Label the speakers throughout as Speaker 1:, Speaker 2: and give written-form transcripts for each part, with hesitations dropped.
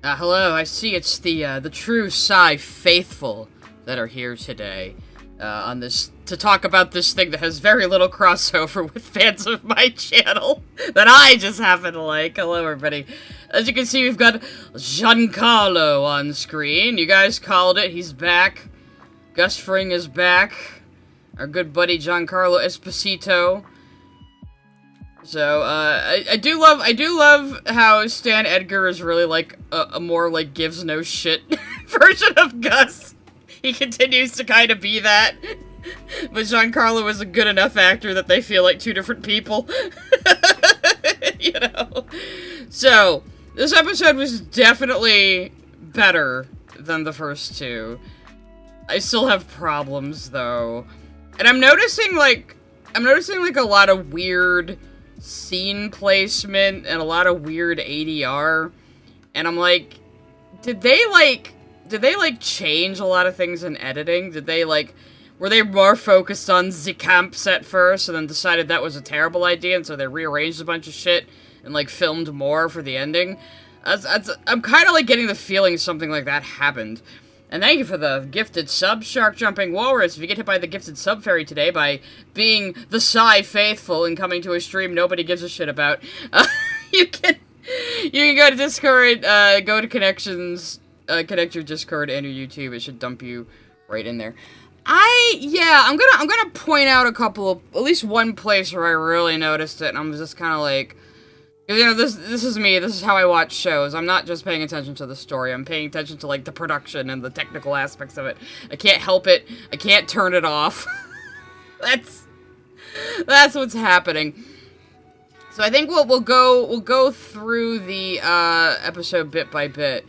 Speaker 1: Hello, I see it's the true Psy faithful that are here today, on this, to talk about this thing that has very little crossover with fans of my channel, that I just happen to like. Hello, everybody. As you can see, we've got Giancarlo on screen. You guys called it, he's back. Gus Fring is back. Our good buddy Giancarlo Esposito. So, I do love how Stan Edgar is really, like, a more, like, gives no shit version of Gus. He continues to kind of be that. But Giancarlo is a good enough actor that they feel like two different people. You know? So, this episode was definitely better than the first two. I still have problems, though. And I'm noticing, like, a lot of weird scene placement and a lot of weird ADR, and I'm like, did they change a lot of things in editing? Were they more focused on the camps at first and then decided that was a terrible idea, and so they rearranged a bunch of shit and, like, filmed more for the ending? I'm kind of, like, getting the feeling something like that happened. And thank you for the gifted sub, Shark Jumping Walrus. If you get hit by the gifted sub fairy today by being the Psy faithful and coming to a stream nobody gives a shit about, you can go to Discord, go to connections, connect your Discord and your YouTube. It should dump you right in there. I'm gonna point out a couple of, at least one place where I really noticed it, and I'm just kind of like, you know, this is me, this is how I watch shows. I'm not just paying attention to the story, I'm paying attention to, like, the production and the technical aspects of it. I can't help it, I can't turn it off. That's what's happening. So I think we'll go through the, episode bit by bit.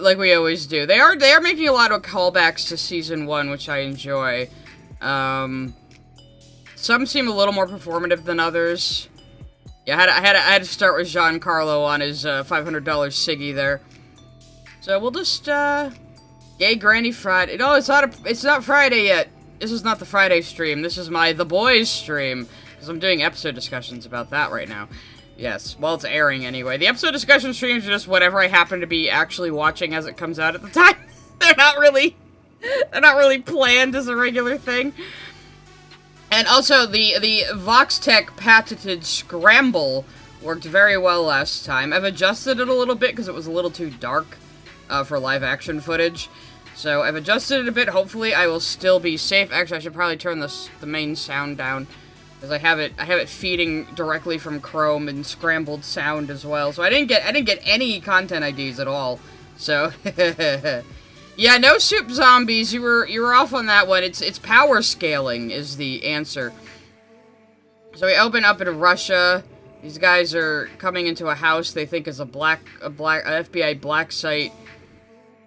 Speaker 1: Like we always do. They are making a lot of callbacks to Season 1, which I enjoy. Some seem a little more performative than others. Yeah, I had to start with Giancarlo on his $500 Siggy there. So we'll just yay Granny Friday. No, it's not Friday yet. This is not the Friday stream. This is my The Boys stream, because I'm doing episode discussions about that right now. Yes, well, it's airing anyway. The episode discussion streams are just whatever I happen to be actually watching as it comes out at the time. They're not really planned as a regular thing. And also, the Voxtech patented Scramble worked very well last time. I've adjusted it a little bit because it was a little too dark for live action footage. So I've adjusted it a bit. Hopefully I will still be safe. Actually, I should probably turn the main sound down, because I have it feeding directly from Chrome and scrambled sound as well. So I didn't get any content IDs at all. So yeah, no soup zombies. You were off on that one. It's power scaling is the answer. So we open up in Russia. These guys are coming into a house they think is a FBI black site.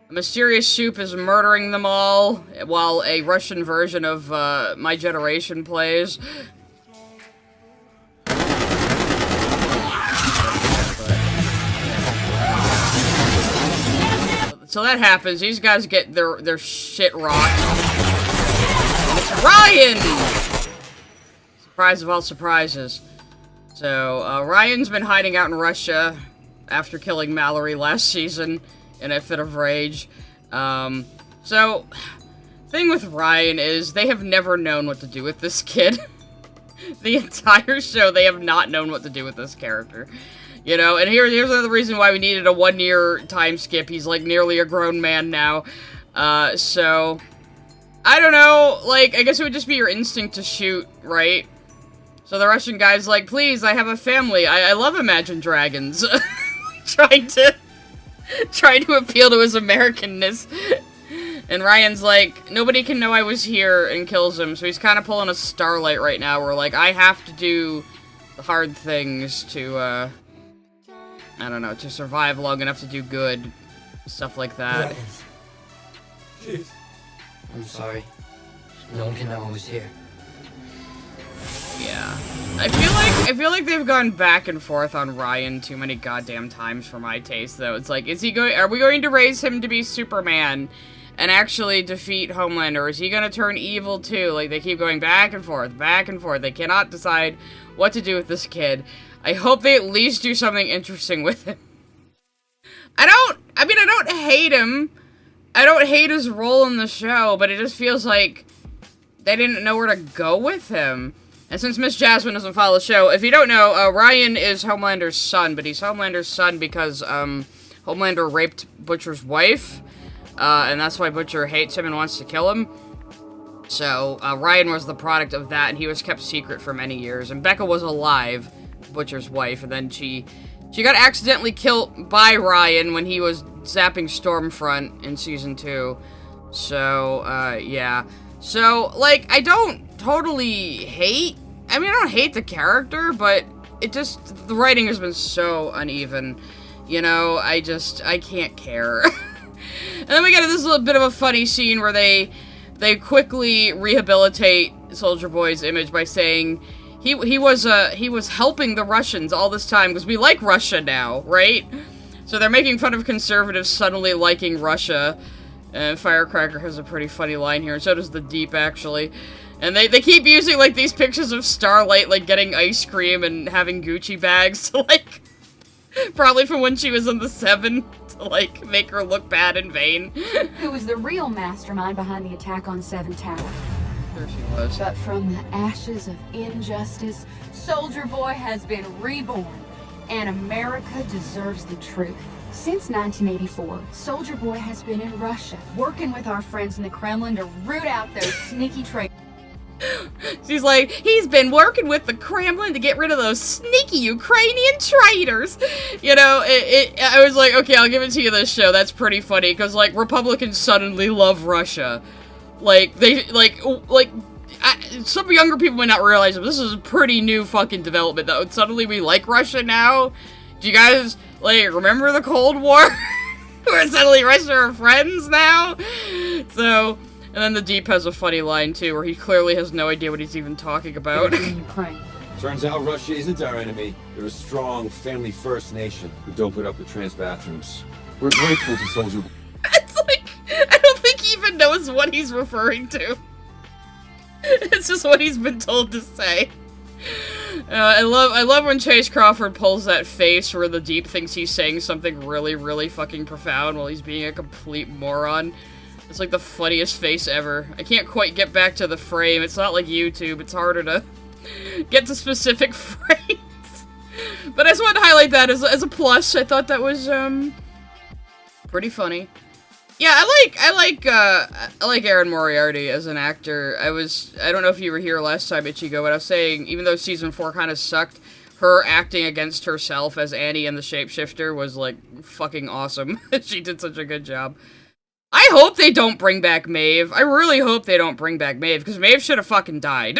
Speaker 1: A mysterious soup is murdering them all while a Russian version of My Generation plays. So that happens. These guys get their shit rocked. And it's Ryan! Surprise of all surprises. So, Ryan's been hiding out in Russia after killing Mallory last season in a fit of rage. So, thing with Ryan is they have never known what to do with this kid. The entire show, they have not known what to do with this character. You know, and here's another reason why we needed a 1-year time skip. He's, like, nearly a grown man now. So, I don't know, like, I guess it would just be your instinct to shoot, right? So the Russian guy's like, please, I have a family. I love Imagine Dragons. trying to appeal to his Americanness. And Ryan's like, nobody can know I was here, and kills him. So he's kind of pulling a Starlight right now, where, like, I have to do the hard things to, I don't know, to survive long enough to do good. Stuff like that.
Speaker 2: Jeez. I'm sorry. No one can know I was here.
Speaker 1: Yeah. I feel like they've gone back and forth on Ryan too many goddamn times for my taste, though. It's like, are we going to raise him to be Superman and actually defeat Homelander? Or is he gonna turn evil too? Like, they keep going back and forth, back and forth. They cannot decide what to do with this kid. I hope they at least do something interesting with him. I don't hate him. I don't hate his role in the show, but it just feels like they didn't know where to go with him. And since Miss Jasmine doesn't follow the show, if you don't know, Ryan is Homelander's son, but he's Homelander's son because, Homelander raped Butcher's wife, and that's why Butcher hates him and wants to kill him. So, Ryan was the product of that, and he was kept secret for many years. And Becca was alive, Butcher's wife, and then she got accidentally killed by Ryan when he was zapping Stormfront in Season 2. So, yeah. So, like, I don't totally hate... I mean, I don't hate the character, but it just... The writing has been so uneven. You know, I can't care. And then we get this little bit of a funny scene where they quickly rehabilitate Soldier Boy's image by saying he was helping the Russians all this time because we like Russia now, right? So they're making fun of conservatives suddenly liking Russia. Firecracker has a pretty funny line here, and so does the Deep, actually. And they keep using, like, these pictures of Starlight, like, getting ice cream and having Gucci bags to, like, probably from when she was in the 7, to, like, make her look bad and vain.
Speaker 3: Who was the real mastermind behind the attack on 7 Tower.
Speaker 1: There she was.
Speaker 3: But from the ashes of injustice, Soldier Boy has been reborn, and America deserves the truth. Since 1984, Soldier Boy has been in Russia, working with our friends in the Kremlin to root out those sneaky traitors.
Speaker 1: She's like, he's been working with the Kremlin to get rid of those sneaky Ukrainian traitors. You know, I was like, okay, I'll give it to you this show. That's pretty funny, because, like, Republicans suddenly love Russia. Like, some younger people might not realize that this is a pretty new fucking development, though. Suddenly we like Russia now. Do you guys, like, remember the Cold War? Where suddenly Russia are friends now? So... And then the Deep has a funny line, too, where he clearly has no idea what he's even talking about.
Speaker 4: Turns out Russia isn't our enemy. They're a strong, family-first nation who don't put up with trans bathrooms. We're grateful to Soldier Boy.
Speaker 1: It's like, I don't think he even knows what he's referring to. It's just what he's been told to say. I love when Chase Crawford pulls that face where the Deep thinks he's saying something really, really fucking profound while he's being a complete moron. It's like the funniest face ever. I can't quite get back to the frame. It's not like YouTube. It's harder to get to specific frames. But I just wanted to highlight that as a plus. I thought that was, pretty funny. Yeah, I like Aaron Moriarty as an actor. I don't know if you were here last time, Ichigo, but I was saying, even though Season 4 kind of sucked, her acting against herself as Annie and the Shapeshifter was, like, fucking awesome. She did such a good job. I hope they don't bring back Maeve. I really hope they don't bring back Maeve, because Maeve should have fucking died.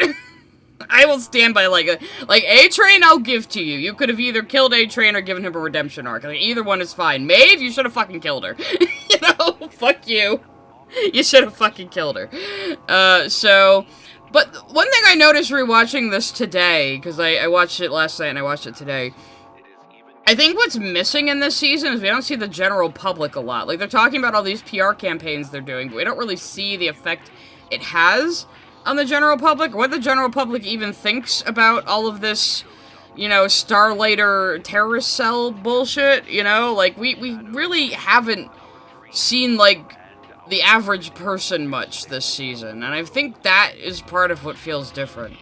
Speaker 1: I will stand by, like, A-Train, I'll give to you. You could have either killed A-Train or given him a redemption arc. Like, either one is fine. Maeve, you should have fucking killed her. You know? Fuck you. You should have fucking killed her. But one thing I noticed rewatching this today, because I watched it last night and I watched it today, I think what's missing in this season is we don't see the general public a lot. Like, they're talking about all these PR campaigns they're doing, but we don't really see the effect it has on the general public, or what the general public even thinks about all of this, you know, Starlighter terrorist cell bullshit, you know? Like, we really haven't seen, like, the average person much this season, and I think that is part of what feels different.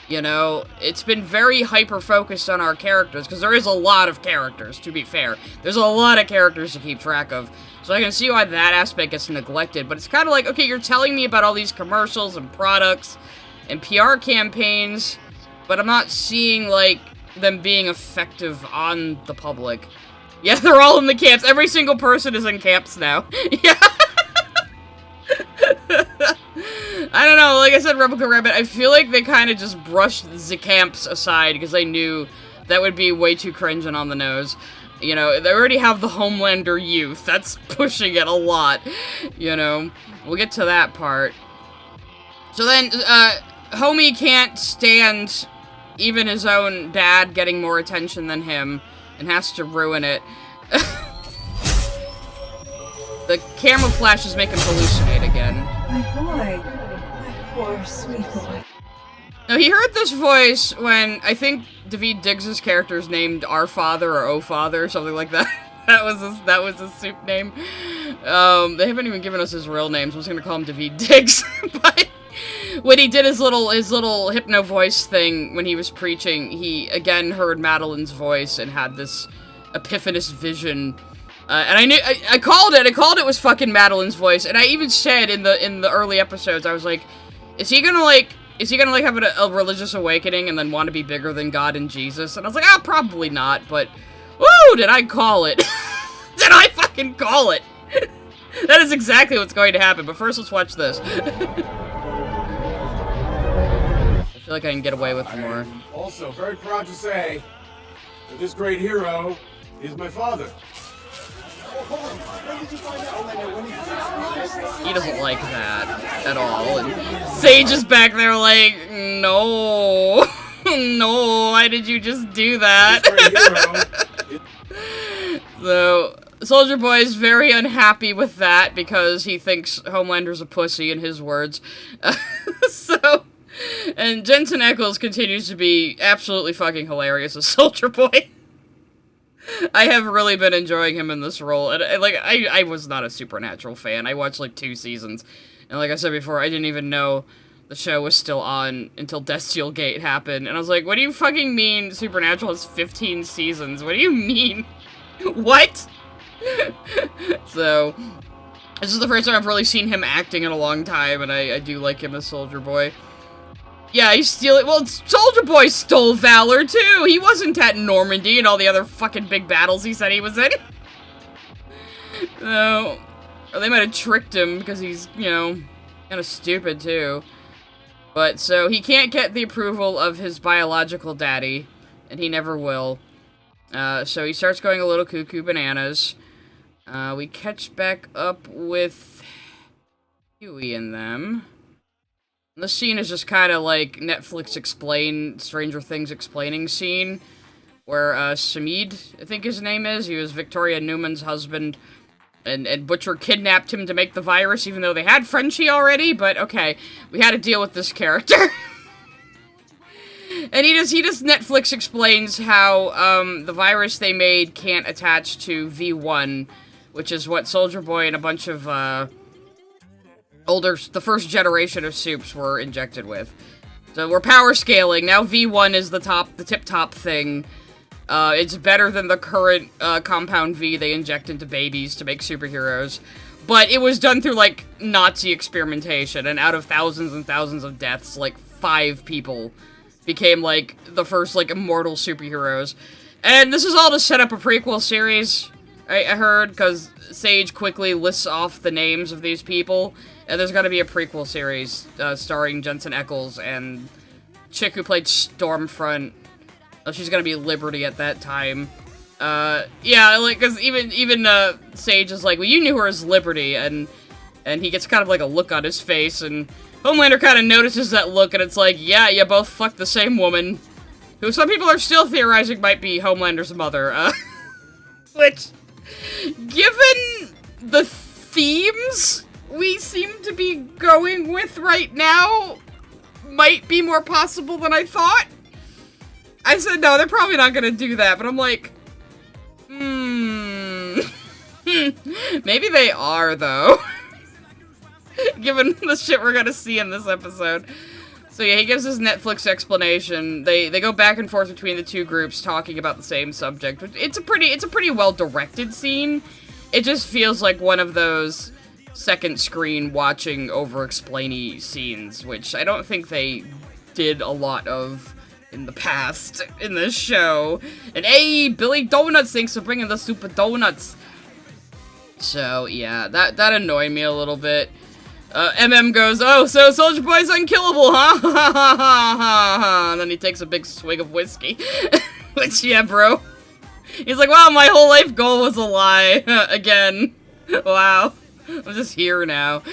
Speaker 1: You know, it's been very hyper-focused on our characters, because there is a lot of characters, to be fair. There's a lot of characters to keep track of, so I can see why that aspect gets neglected, but it's kind of like, okay, you're telling me about all these commercials and products and PR campaigns, but I'm not seeing, like, them being effective on the public. Yeah, they're all in the camps. Every single person is in camps now. Yeah. I don't know, like I said, Replica Rabbit, I feel like they kind of just brushed the camps aside because they knew that would be way too cringe and on the nose. You know, they already have the Homelander youth. That's pushing it a lot, you know. We'll get to that part. So then, Homie can't stand even his own dad getting more attention than him and has to ruin it. The camera flashes make him hallucinate again.
Speaker 5: My boy. Poor sweet boy.
Speaker 1: Now, he heard this voice when, I think, David Diggs' character is named Our Father or O Father or something like that. that was his soup name. They haven't even given us his real name, so I was gonna call him David Diggs. But when he did his little hypno voice thing when he was preaching, he again heard Madeline's voice and had this epiphanous vision. And I knew I called it. I called it was fucking Madeline's voice, and I even said in the early episodes, I was like, is he gonna have a religious awakening and then want to be bigger than God and Jesus? And I was like, probably not. But woo, did I call it? Did I fucking call it? That is exactly what's going to happen. But first, let's watch this. I feel like I can get away with more.
Speaker 6: I'm also very proud to say that this great hero is my father.
Speaker 1: He doesn't like that at all. And Sage is back there like, no. No, why did you just do that? So, Soldier Boy is very unhappy with that because he thinks Homelander's a pussy, in his words. And Jensen Ackles continues to be absolutely fucking hilarious as Soldier Boy. I have really been enjoying him in this role, and I was not a Supernatural fan. I watched like 2 seasons, and like I said before, I didn't even know the show was still on until Death Steel Gate happened, and I was like, what do you fucking mean Supernatural has 15 seasons? What do you mean? What? So, this is the first time I've really seen him acting in a long time, and I do like him as Soldier Boy. Yeah, he's stealing. Well, Soldier Boy stole Valor, too! He wasn't at Normandy and all the other fucking big battles he said he was in. So, or they might have tricked him because he's, you know, kind of stupid, too. But, so, he can't get the approval of his biological daddy, and he never will. So he starts going a little cuckoo bananas. We catch back up with Huey and them. And the scene is just kind of like Netflix explain Stranger Things explaining scene, where Samid, I think his name is, he was Victoria Newman's husband, and Butcher kidnapped him to make the virus, even though they had Frenchie already, but okay, we had to deal with this character. And he just Netflix explains how the virus they made can't attach to V1, which is what Soldier Boy and a bunch of the first generation of soups were injected with. So we're power scaling. Now V1 is the tip-top thing. It's better than the current Compound V they inject into babies to make superheroes. But it was done through, like, Nazi experimentation, and out of thousands and thousands of deaths, like, 5 people became, like, the first, like, immortal superheroes. And this is all to set up a prequel series, I heard, because Sage quickly lists off the names of these people, and there's gonna be a prequel series starring Jensen Ackles and chick who played Stormfront. She's gonna be Liberty at that time. Yeah, like, because even Sage is like, well, you knew her as Liberty, and he gets kind of, like, a look on his face, and Homelander kind of notices that look, and it's like, yeah, you both fucked the same woman, who some people are still theorizing might be Homelander's mother, which, given the themes we seem to be going with right now, might be more possible than I thought. I said, no, they're probably not gonna do that, but I'm like, maybe they are, though. Given the shit we're gonna see in this episode. So yeah, he gives his Netflix explanation. They go back and forth between the two groups talking about the same subject. It's a pretty well-directed scene. It just feels like one of those second screen watching over-explainy scenes, which I don't think they did a lot of in the past in this show. And hey, Billy Donuts, thanks for bringing the super donuts. So yeah, that annoyed me a little bit. MM goes, oh, so Soldier Boy's unkillable, huh? Ha ha ha ha. And then he takes a big swig of whiskey. Which, yeah, bro. He's like, wow, my whole life goal was a lie. Again. Wow. I'm just here now.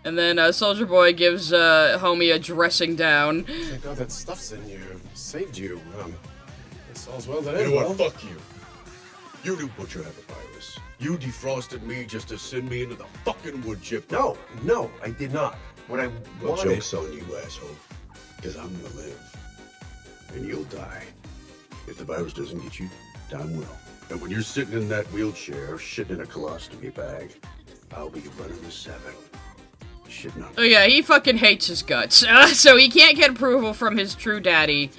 Speaker 1: And then Soldier Boy gives Homie a dressing down.
Speaker 6: Thank God that stuff's in you. Saved you. It's all's well that
Speaker 7: You
Speaker 6: ends
Speaker 7: know
Speaker 6: well.
Speaker 7: what? Fuck you. You knew Butcher had the virus. You defrosted me just to send me into the fucking wood chip.
Speaker 6: No, I did not. What I
Speaker 7: Well,
Speaker 6: wanted...
Speaker 7: joke's on you, asshole. Because I'm gonna live. And you'll die. If the virus doesn't get you, damn well. And when you're sitting in that wheelchair, shitting in a colostomy bag, I'll be running the 7. Shitting on.
Speaker 1: Oh yeah, he fucking hates his guts. So he can't get approval from his true daddy,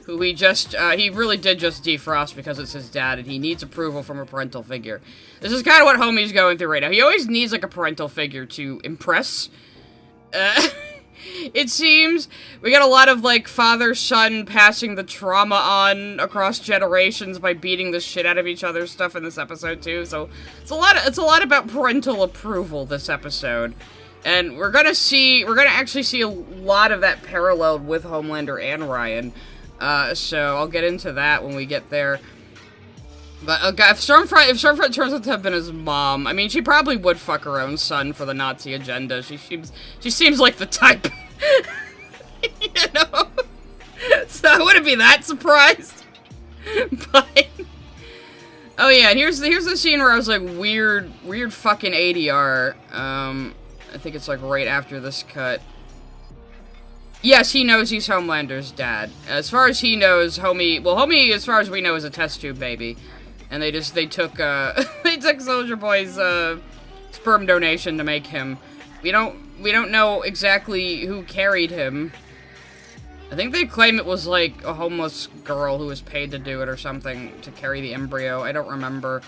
Speaker 1: who he really did just defrost because it's his dad, and he needs approval from a parental figure. This is kind of what Homie's going through right now. He always needs, like, a parental figure to impress. It seems. We got a lot of, like, father-son passing the trauma on across generations by beating the shit out of each other stuff in this episode, too. So, it's a lot about parental approval, this episode. And we're gonna actually see a lot of that paralleled with Homelander and Ryan. So I'll get into that when we get there. But if Stormfront turns out to have been his mom, I mean, she probably would fuck her own son for the Nazi agenda. She seems like the type, you know. So I wouldn't be that surprised. But oh yeah, and here's the scene where I was like, weird fucking ADR. I think it's like right after this cut. Yes, he knows he's Homelander's dad. As far as he knows, Homie, as far as we know, is a test tube baby. And they took Soldier Boy's, sperm donation to make him. We don't know exactly who carried him. I think they claim it was, like, a homeless girl who was paid to do it or something, to carry the embryo. I don't remember.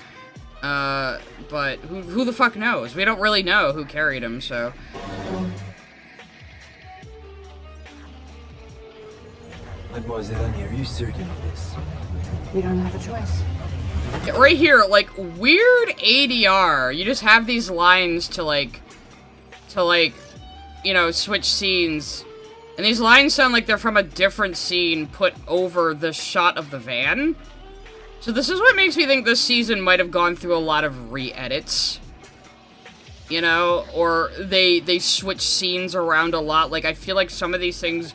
Speaker 1: But who the fuck knows? We don't really know who carried him, so...
Speaker 8: Mademoiselle Annie, are you certain of this?
Speaker 3: We don't have a choice.
Speaker 1: Yeah, right here, like, weird ADR. You just have these lines to, you know, switch scenes. And these lines sound like they're from a different scene put over the shot of the van. So this is what makes me think this season might have gone through a lot of re-edits. You know? Or they switch scenes around a lot. Like, I feel like some of these things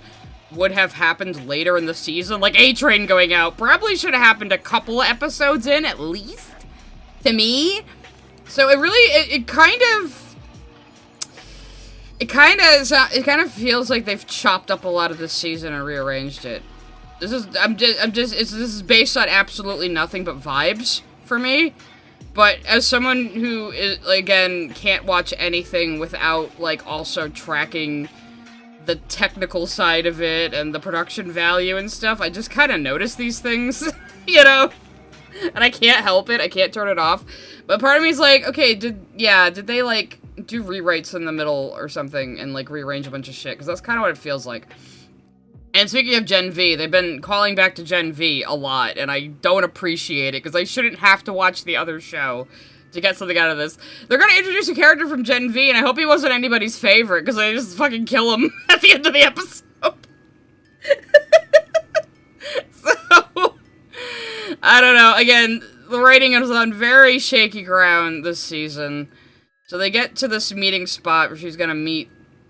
Speaker 1: would have happened later in the season. Like, A-Train going out probably should have happened a couple episodes in, at least. To me. So it really, it kind of feels like they've chopped up a lot of this season and rearranged it. This is based on absolutely nothing but vibes for me. But as someone who is, again, can't watch anything without, like, also tracking the technical side of it and the production value and stuff, I just kind of notice these things, you know? And I can't help it. I can't turn it off. But part of me is like, okay, did they, like, do rewrites in the middle or something and, like, rearrange a bunch of shit? Because that's kind of what it feels like. And speaking of Gen V, they've been calling back to Gen V a lot, and I don't appreciate it, because I shouldn't have to watch the other show to get something out of this. They're gonna introduce a character from Gen V, and I hope he wasn't anybody's favorite, because they just fucking kill him at the end of the episode. So, I don't know. Again, the writing is on very shaky ground this season. So they get to this meeting spot where she's gonna meet,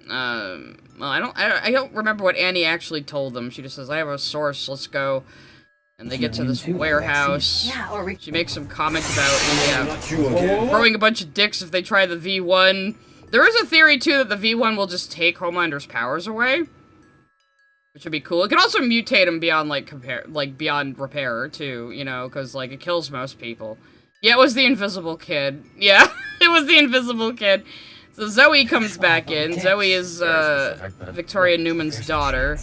Speaker 1: well, I don't remember what Annie actually told them. She just says, I have a source, let's go. And they get to this warehouse.
Speaker 5: Yeah,
Speaker 1: She makes some comment about throwing a bunch of dicks if they try the V1. There is a theory, too, that the V1 will just take Homelander's powers away. Which would be cool. It can also mutate him beyond, like, beyond repair, too, you know, because, like, it kills most people. Yeah, it was the Invisible Kid. Yeah, it was the Invisible Kid. So Zoe comes back in. Zoe is, Victoria Newman's daughter,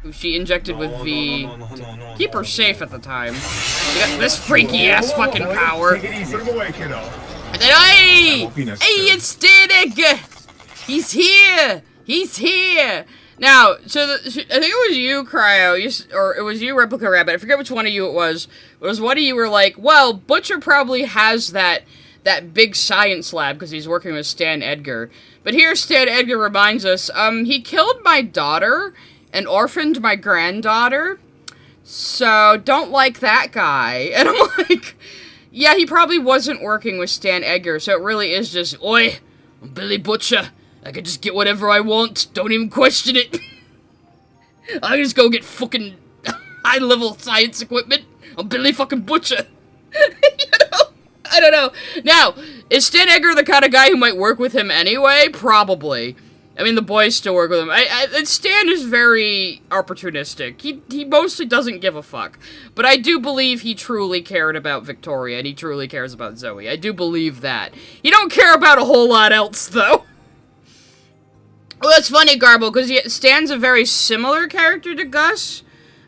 Speaker 1: who she injected with V to keep her safe at the time. She got this freaky-ass fucking power. And then, hey! Hey, it's Static! He's here! He's here! Now, so, I think it was you, Cryo, or it was you, Replica Rabbit, I forget which one of you it was. It was one of you were like, well, Butcher probably has that big science lab because he's working with Stan Edgar. But here Stan Edgar reminds us, he killed my daughter and orphaned my granddaughter, so don't like that guy. And I'm like, yeah, he probably wasn't working with Stan Edgar, so it really is just, oi, I'm Billy Butcher. I can just get whatever I want, don't even question it. I just go get fucking high-level science equipment. I'm Billy fucking Butcher. You know? I don't know. Now, is Stan Edgar the kind of guy who might work with him anyway? Probably. I mean, the boys still work with him. And Stan is very opportunistic. He mostly doesn't give a fuck. But I do believe he truly cared about Victoria, and he truly cares about Zoe. I do believe that. He don't care about a whole lot else, though. Well, that's funny, Garble, because Stan's a very similar character to Gus,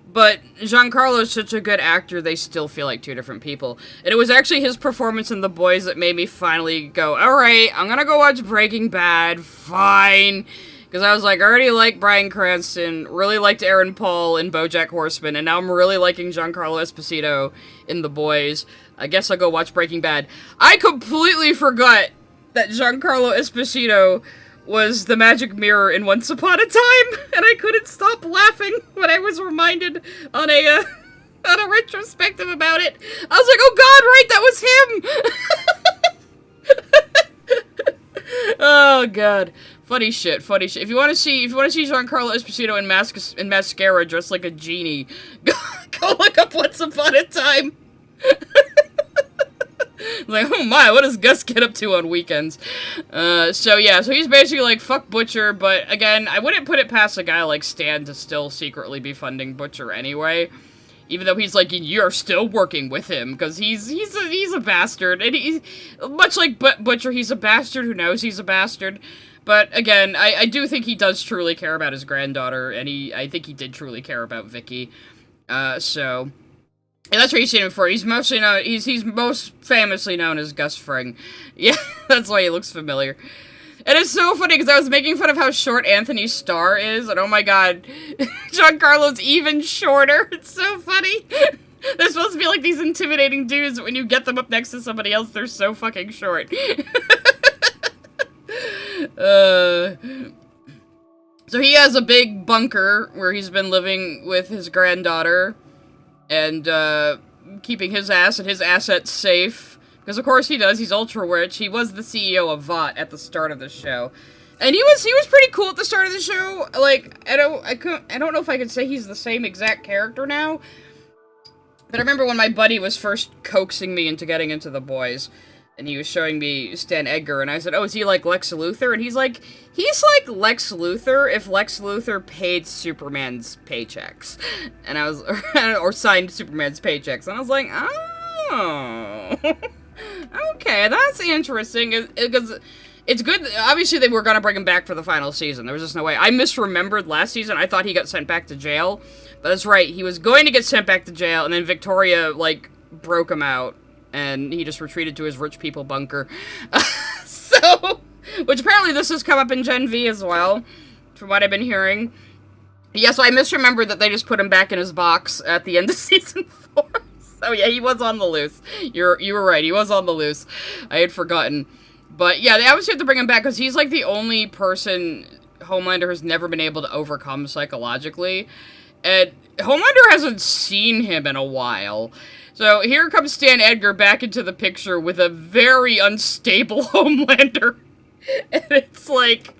Speaker 1: but Giancarlo is such a good actor, they still feel like two different people. And it was actually his performance in The Boys that made me finally go, alright, I'm gonna go watch Breaking Bad, fine. Because I was like, I already like Bryan Cranston, really liked Aaron Paul in BoJack Horseman, and now I'm really liking Giancarlo Esposito in The Boys. I guess I'll go watch Breaking Bad. I completely forgot that Giancarlo Esposito was the magic mirror in Once Upon a Time, and I couldn't stop laughing when I was reminded on a retrospective about it. I was like, oh god, right, that was him! Oh god. Funny shit. If you want to see Giancarlo Esposito in mascara dressed like a genie, go look up Once Upon a Time. Like, oh my, what does Gus get up to on weekends? So he's basically like, fuck Butcher, but again, I wouldn't put it past a guy like Stan to still secretly be funding Butcher anyway. Even though he's like, you're still working with him, because he's a bastard, and he's, much like Butcher, he's a bastard who knows he's a bastard. But again, I do think he does truly care about his granddaughter, and I think he did truly care about Vicky. And that's what you've seen him for. He's mostly known, he's most famously known as Gus Fring. Yeah, that's why he looks familiar. And it's so funny, because I was making fun of how short Anthony Starr is, and oh my god, Giancarlo's even shorter. It's so funny. They're supposed to be like these intimidating dudes, but when you get them up next to somebody else, they're so fucking short. So he has a big bunker where he's been living with his granddaughter, and keeping his ass and his assets safe. Because of course he does, he's ultra rich. He was the CEO of Vought at the start of the show. And he was pretty cool at the start of the show. Like, I don't know if I could say he's the same exact character now. But I remember when my buddy was first coaxing me into getting into The Boys, and he was showing me Stan Edgar, and I said, oh, is he like Lex Luthor? And he's like Lex Luthor if Lex Luthor paid Superman's paychecks. And I was, or signed Superman's paychecks. And I was like, oh, okay, that's interesting. Because it's good, obviously they were going to bring him back for the final season. There was just no way. I misremembered last season. I thought he got sent back to jail. But that's right, he was going to get sent back to jail, and then Victoria, like, broke him out. And he just retreated to his rich people bunker. So, which apparently this has come up in Gen V as well, from what I've been hearing. Yeah, so I misremembered that they just put him back in his box at the end of Season 4. So yeah, he was on the loose. You were right, he was on the loose. I had forgotten. But yeah, they obviously have to bring him back, because he's like the only person Homelander has never been able to overcome psychologically. And Homelander hasn't seen him in a while. So here comes Stan Edgar back into the picture with a very unstable Homelander. And it's like,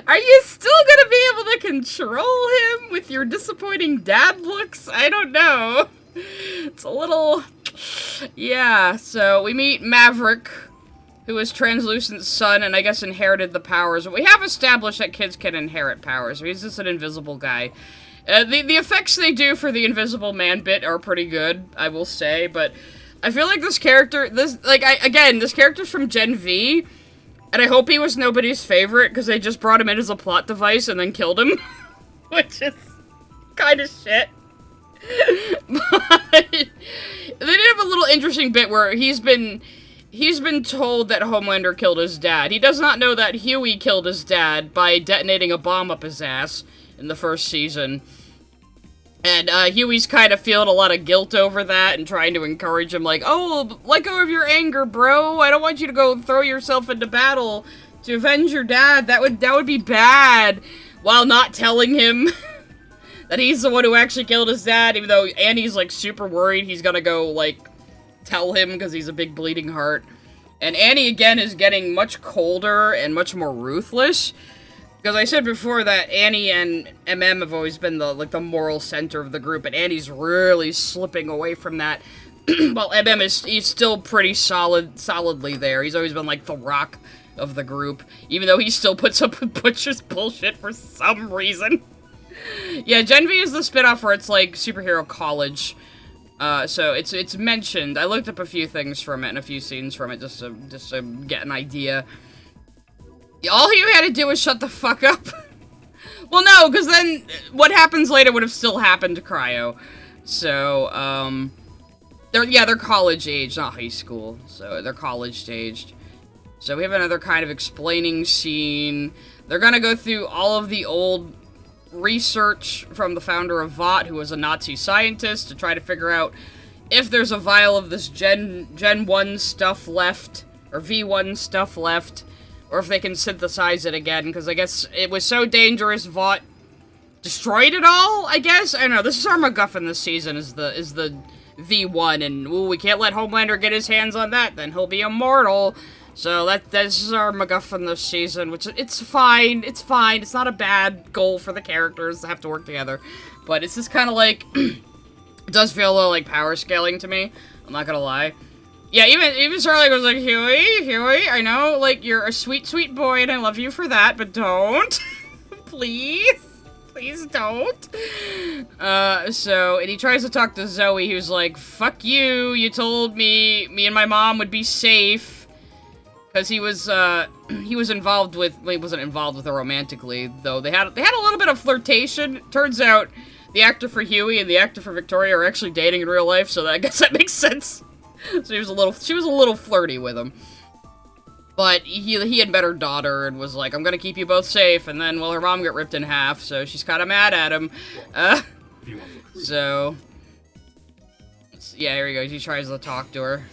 Speaker 1: are you still gonna be able to control him with your disappointing dad looks? I don't know. It's a little... Yeah, so we meet Maverick, who is Translucent's son, and I guess inherited the powers. We have established that kids can inherit powers, so he's just an invisible guy. The effects they do for the Invisible Man bit are pretty good, I will say, but I feel like this character, this character's from Gen V, and I hope he was nobody's favorite, because they just brought him in as a plot device and then killed him, which is kind of shit. But they did have a little interesting bit where he's been told that Homelander killed his dad. He does not know that Huey killed his dad by detonating a bomb up his ass in the first season. And Huey's kind of feeling a lot of guilt over that and trying to encourage him, like, oh, let go of your anger, bro. I don't want you to go throw yourself into battle to avenge your dad. That would be bad. While not telling him that he's the one who actually killed his dad, even though Annie's, like, super worried he's gonna go, like, tell him because he's a big bleeding heart. And Annie, again, is getting much colder and much more ruthless. Because I said before that Annie and MM have always been the moral center of the group, and Annie's really slipping away from that. While MM he's still pretty solidly there. He's always been like the rock of the group, even though he still puts up with Butcher's bullshit for some reason. Yeah, Gen V is the spinoff where it's like superhero college. So it's mentioned. I looked up a few things from it and a few scenes from it just to get an idea. All he had to do was shut the fuck up. Well, no, because then what happens later would have still happened to Cryo. So, they're college age, not high school. So they're college aged. So we have another kind of explaining scene. They're gonna go through all of the old research from the founder of Vought, who was a Nazi scientist, to try to figure out if there's a vial of this Gen 1 stuff left, or V1 stuff left, or if they can synthesize it again, because I guess it was so dangerous, Vought destroyed it all, I guess? I don't know, this is our MacGuffin this season, is the V1, and ooh, we can't let Homelander get his hands on that, then he'll be immortal. So this is our MacGuffin this season, which it's fine, it's not a bad goal for the characters to have to work together, but it's just kind of like, it does feel a little like power scaling to me, I'm not gonna lie. Yeah, even Starlight was like, Huey, I know, like, you're a sweet, sweet boy, and I love you for that, but don't. Please don't. And he tries to talk to Zoe, who's like, fuck you, you told me and my mom would be safe. Because he was involved with, well, he wasn't involved with her romantically, though they had a little bit of flirtation. Turns out, the actor for Huey and the actor for Victoria are actually dating in real life, so I guess that makes sense. So she was a little flirty with him. But he had met her daughter and was like, I'm gonna keep you both safe, and then, well, her mom got ripped in half, so she's kinda mad at him. So, yeah, here he goes, he tries to talk to her.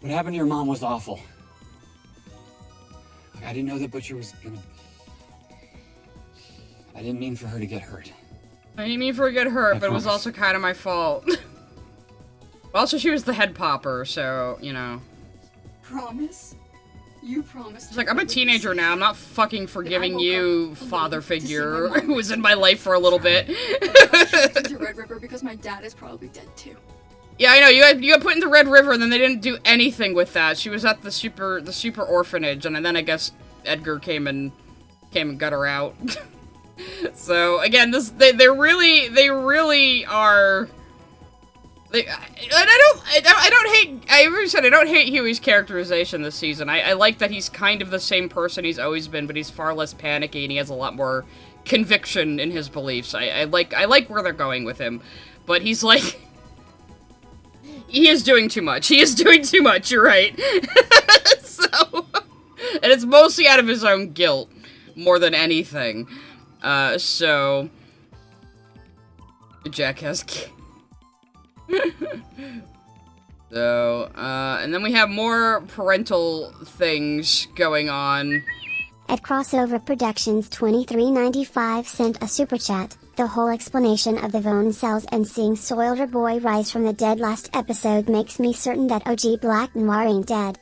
Speaker 9: What happened to your mom was awful. I didn't know that Butcher was gonna... I didn't mean for her to get hurt.
Speaker 1: I didn't mean for her to get hurt, but it was also kind of my fault. Also, she was the head popper, so, you know.
Speaker 3: Promise? You promised.
Speaker 1: It's like, I'm a teenager now, I'm not fucking forgiving you, father figure, who was in my life for a little bit.
Speaker 3: To Red River because my dad is probably dead too.
Speaker 1: Yeah, I know, you got put into Red River, and then they didn't do anything with that. She was at the super orphanage, and then I guess Edgar came and got her out. So, again, they really are... I don't hate Huey's characterization this season. I like that he's kind of the same person he's always been, but he's far less panicky, and he has a lot more conviction in his beliefs. I like where they're going with him, but he's like... He is doing too much. He is doing too much, you're right. So... And it's mostly out of his own guilt, more than anything. So... Jack has... So, and then we have more parental things going on.
Speaker 10: At Crossover Productions 2395 sent a super chat. The whole explanation of the Vaughn cells and seeing Soldier Boy rise from the dead last episode makes me certain that OG Black Noir ain't dead.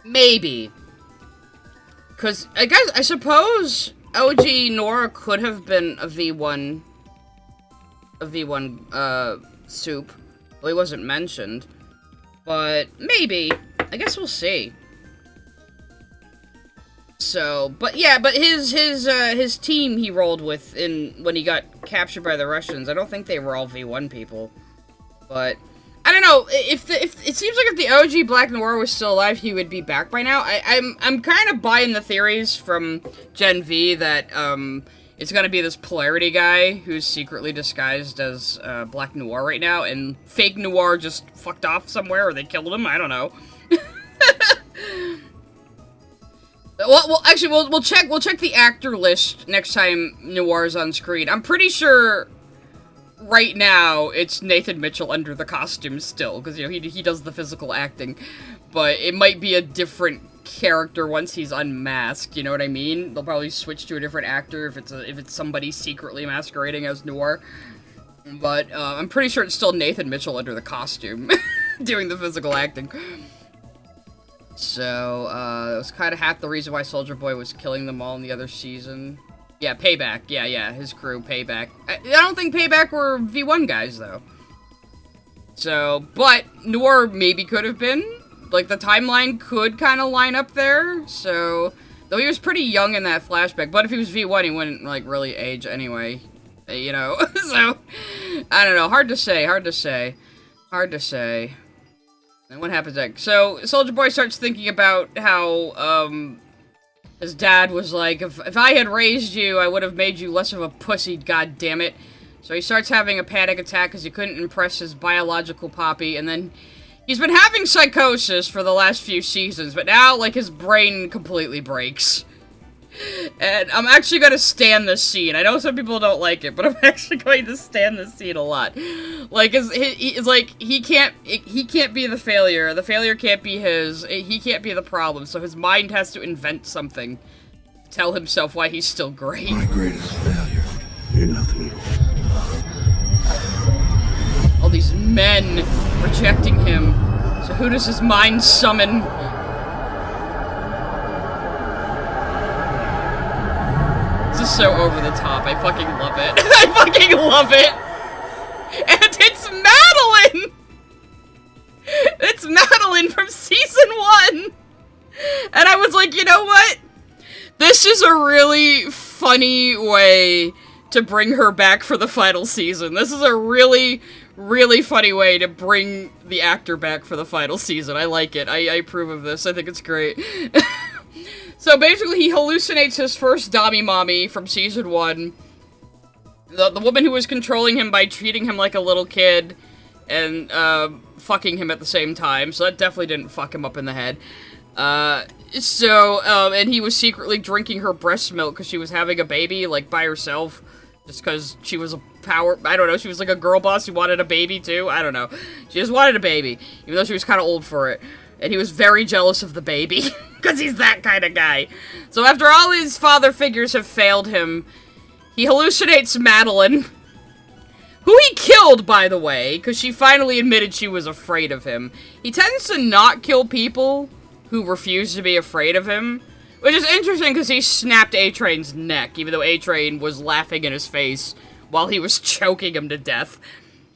Speaker 1: Maybe. Cause, I suppose OG Noir could have been a V1 soup. Well, he wasn't mentioned. But, maybe. I guess we'll see. So, but yeah, but his team he rolled with when he got captured by the Russians, I don't think they were all V1 people. But, I don't know, if it seems like if the OG Black Noir was still alive, he would be back by now. I'm kind of buying the theories from Gen V that, it's gonna be this Polarity guy who's secretly disguised as Black Noir right now, and fake Noir just fucked off somewhere, or they killed him. I don't know. Well, actually, we'll check the actor list next time Noir's on screen. I'm pretty sure right now it's Nathan Mitchell under the costume still, because you know he does the physical acting, but it might be a different character once he's unmasked, you know what I mean? They'll probably switch to a different actor if it's somebody secretly masquerading as Noir. But I'm pretty sure it's still Nathan Mitchell under the costume doing the physical acting. So that was kind of half the reason why Soldier Boy was killing them all in the other season. Yeah, Payback. Yeah, his crew, Payback. I don't think Payback were V1 guys, though. So, but Noir maybe could have been like, the timeline could kind of line up there, so... Though he was pretty young in that flashback, but if he was V1, he wouldn't, like, really age anyway. You know? So, I don't know. Hard to say. And what happens next? So, Soldier Boy starts thinking about how, his dad was like, if I had raised you, I would have made you less of a pussy, goddammit. So he starts having a panic attack because he couldn't impress his biological poppy, and then he's been having psychosis for the last few seasons, but now, like, his brain completely breaks. And I'm actually going to stan this scene. I know some people don't like it, but I'm actually going to stan this scene a lot. Like, he can't be the failure. The failure can't be his. He can't be the problem, so his mind has to invent something to tell himself why he's still great.
Speaker 7: My greatest failure. You're nothing.
Speaker 1: All these men rejecting him. So who does his mind summon? This is so over the top. I fucking love it. I fucking love it. And it's Madeline! It's Madeline from season 1! And I was like, you know what? This is a really funny way to bring her back for the final season. This is a really, really funny way to bring the actor back for the final season. I like it. I approve of this. I think it's great. So basically, he hallucinates his first Dami Mommy from season 1. The woman who was controlling him by treating him like a little kid and fucking him at the same time. So that definitely didn't fuck him up in the head. And he was secretly drinking her breast milk because she was having a baby, like, by herself. Just because she was I don't know, she was like a girl boss who wanted a baby too? I don't know. She just wanted a baby, even though she was kind of old for it. And he was very jealous of the baby, because he's that kind of guy. So after all his father figures have failed him, he hallucinates Madeline, who he killed, by the way, because she finally admitted she was afraid of him. He tends to not kill people who refuse to be afraid of him, which is interesting because he snapped A-Train's neck, even though A-Train was laughing in his face while he was choking him to death.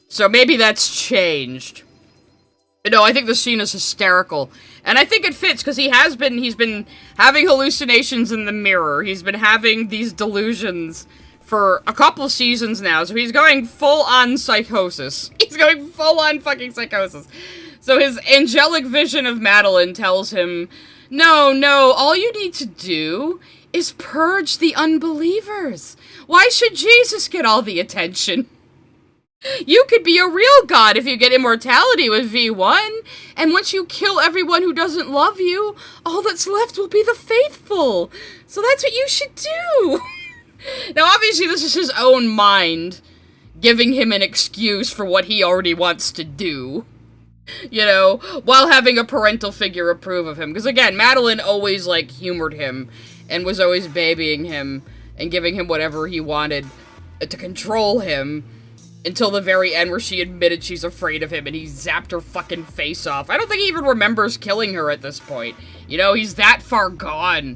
Speaker 1: So maybe that's changed. No, I think the scene is hysterical. And I think it fits, because he's been having hallucinations in the mirror. He's been having these delusions for a couple seasons now, so he's going full-on psychosis. He's going full-on fucking psychosis. So his angelic vision of Madeline tells him, no, all you need to do is purge the unbelievers. Why should Jesus get all the attention? You could be a real god if you get immortality with V1, and once you kill everyone who doesn't love you, all that's left will be the faithful. So that's what you should do. Now, obviously, this is his own mind giving him an excuse for what he already wants to do. You know, while having a parental figure approve of him. Because, again, Madeline always, like, humored him and was always babying him and giving him whatever he wanted to control him. Until the very end where she admitted she's afraid of him and he zapped her fucking face off. I don't think he even remembers killing her at this point. You know, he's that far gone.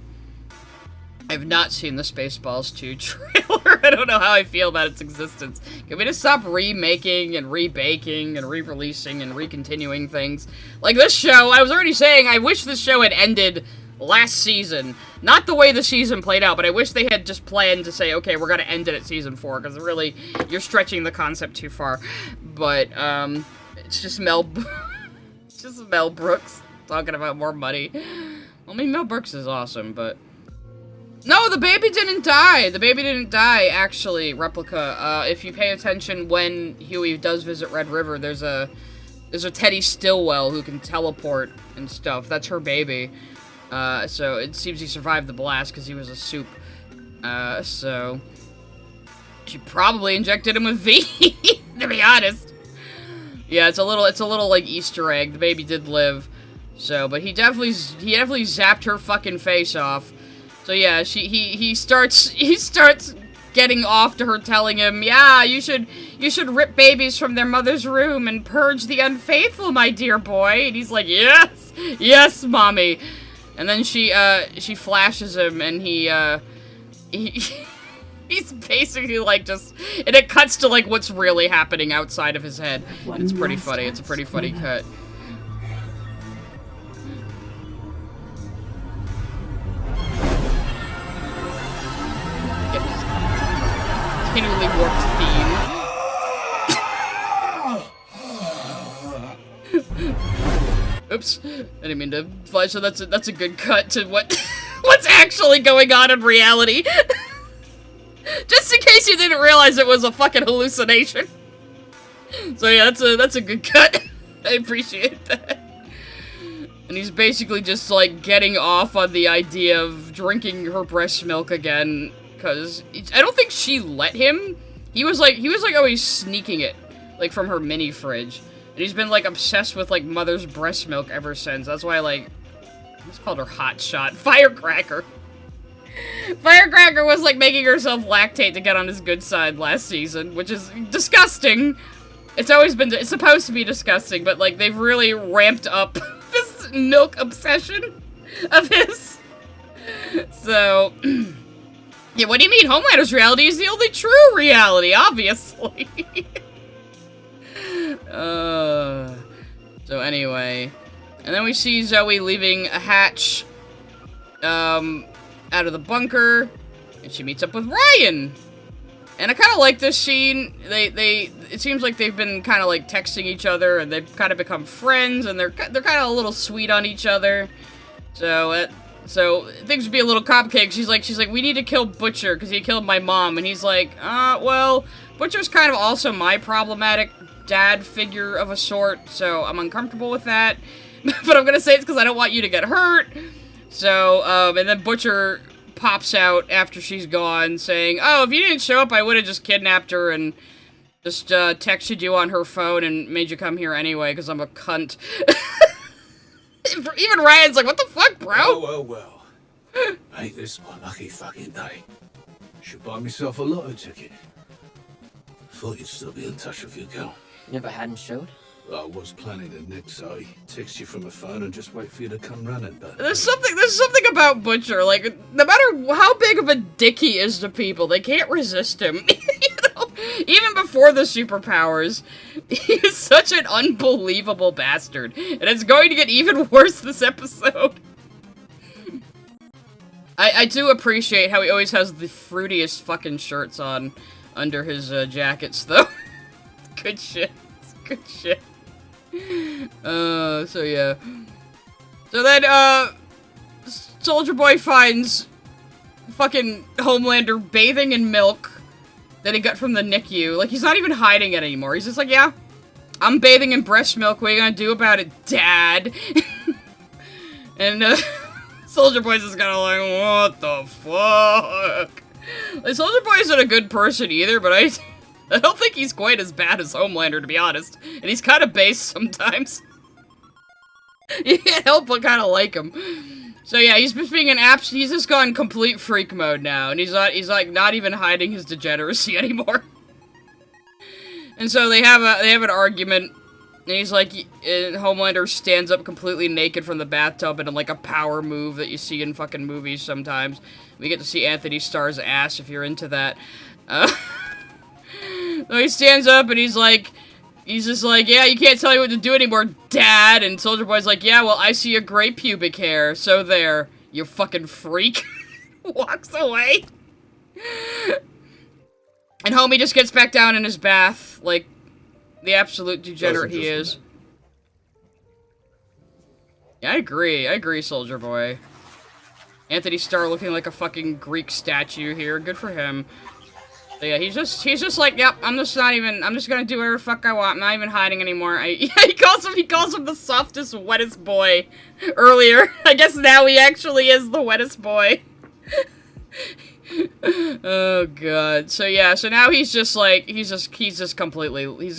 Speaker 1: I've not seen the Spaceballs 2 trailer. I don't know how I feel about its existence. Can we just stop remaking and rebaking and re-releasing and re-continuing things? Like this show, I was already saying, I wish this show had ended last season. Not the way the season played out, but I wish they had just planned to say, okay, we're gonna end it at season 4, because really, you're stretching the concept too far. But, it's just Mel Brooks talking about more money. I mean, Mel Brooks is awesome, but... No, the baby didn't die! The baby didn't die, actually, Replica. If you pay attention when Huey does visit Red River, there's a Teddy Stillwell who can teleport and stuff. That's her baby. So it seems he survived the blast because he was a soup. So she probably injected him with V, to be honest. Yeah, it's a little like Easter egg. The baby did live. So, but he definitely zapped her fucking face off. So yeah, he starts getting off to her, telling him, yeah, you should rip babies from their mother's room and purge the unfaithful, my dear boy. And he's like, yes, mommy. And then she flashes him, and he's basically like and it cuts to like what's really happening outside of his head. It's pretty funny. It's a pretty funny cut. Whoops. I didn't mean to fly, so that's a good cut to what's actually going on in reality. Just in case you didn't realize it was a fucking hallucination. So yeah, that's a good cut. I appreciate that. And he's basically just, like, getting off on the idea of drinking her breast milk again, because I don't think she let him. He was like always sneaking it, like, from her mini fridge. And he's been, like, obsessed with, like, mother's breast milk ever since. That's why, like, I just called her Hot Shot. Firecracker. Firecracker was, like, making herself lactate to get on his good side last season, which is disgusting. It's supposed to be disgusting, but, like, they've really ramped up this milk obsession of his. So, yeah, what do you mean? Homelander's reality is the only true reality, obviously. So anyway, and then we see Zoe leaving a hatch, out of the bunker, and she meets up with Ryan. And I kind of like this scene. It seems like they've been kind of like texting each other, and they've kind of become friends, and they're kind of a little sweet on each other. So things would be a little complicated. She's like, we need to kill Butcher because he killed my mom, and he's like, well, Butcher's kind of also my problematic dad figure of a sort, so I'm uncomfortable with that. But I'm gonna say it's because I don't want you to get hurt. So, and then Butcher pops out after she's gone, saying, oh, if you didn't show up, I would have just kidnapped her and just texted you on her phone and made you come here anyway, because I'm a cunt. Even Ryan's like, what the fuck, bro?
Speaker 7: Well. Ain't this my lucky fucking day. Should buy myself a lotto ticket. Thought you'd still be in touch with your girl.
Speaker 2: You never hadn't showed?
Speaker 7: I was planning to next, so text you from a phone and just wait for you to come running, but...
Speaker 1: There's something about Butcher, like, no matter how big of a dick he is to people, they can't resist him. You know? Even before the superpowers, he is such an unbelievable bastard. And it's going to get even worse this episode. I do appreciate how he always has the fruitiest fucking shirts on under his jackets, though. Good shit. It's good shit. So yeah. So then, Soldier Boy finds fucking Homelander bathing in milk that he got from the NICU. Like, he's not even hiding it anymore. He's just like, yeah, I'm bathing in breast milk. What are you gonna do about it, Dad? And, Soldier Boy's just kinda like, what the fuck? Like, Soldier Boy isn't a good person either, but I don't think he's quite as bad as Homelander, to be honest. And he's kind of base sometimes. You can't help but kind of like him. So yeah, he's just being he's just gone complete freak mode now. And he's like not even hiding his degeneracy anymore. And so they have an argument. And he's like, Homelander stands up completely naked from the bathtub in like a power move that you see in fucking movies sometimes. We get to see Anthony Starr's ass if you're into that. So he stands up and he's just like, yeah, you can't tell me what to do anymore, Dad. And Soldier Boy's like, yeah, well, I see your gray pubic hair, so there, you fucking freak. Walks away. And Homie just gets back down in his bath, like the absolute degenerate he is. Yeah, I agree, Soldier Boy. Anthony Starr looking like a fucking Greek statue here, good for him. So yeah, he's just like, yep, I'm just gonna do whatever the fuck I want, I'm not even hiding anymore. Yeah, he calls him the softest, wettest boy earlier. I guess now he actually is the wettest boy. Oh god. So yeah, so now he's just like, he's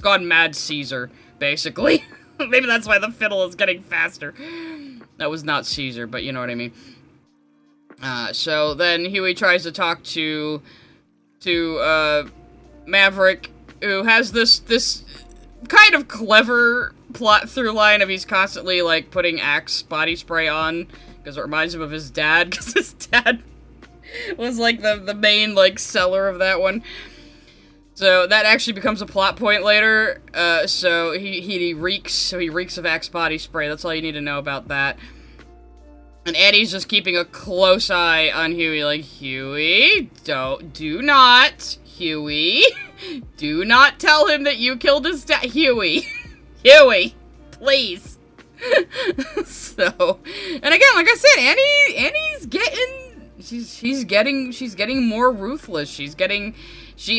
Speaker 1: gone mad Caesar, basically. Maybe that's why the fiddle is getting faster. That was not Caesar, but you know what I mean. So then Huey tries to talk to Maverick, who has this kind of clever plot through line of he's constantly, like, putting Axe body spray on, because it reminds him of his dad, because his dad was, like, the main, like, seller of that one. So that actually becomes a plot point later, so he reeks of Axe body spray, that's all you need to know about that. And Eddie's just keeping a close eye on Huey, like, Huey, do not tell him that you killed his dad, Huey, please. So, and again, like I said, Annie's getting, she's getting more ruthless. She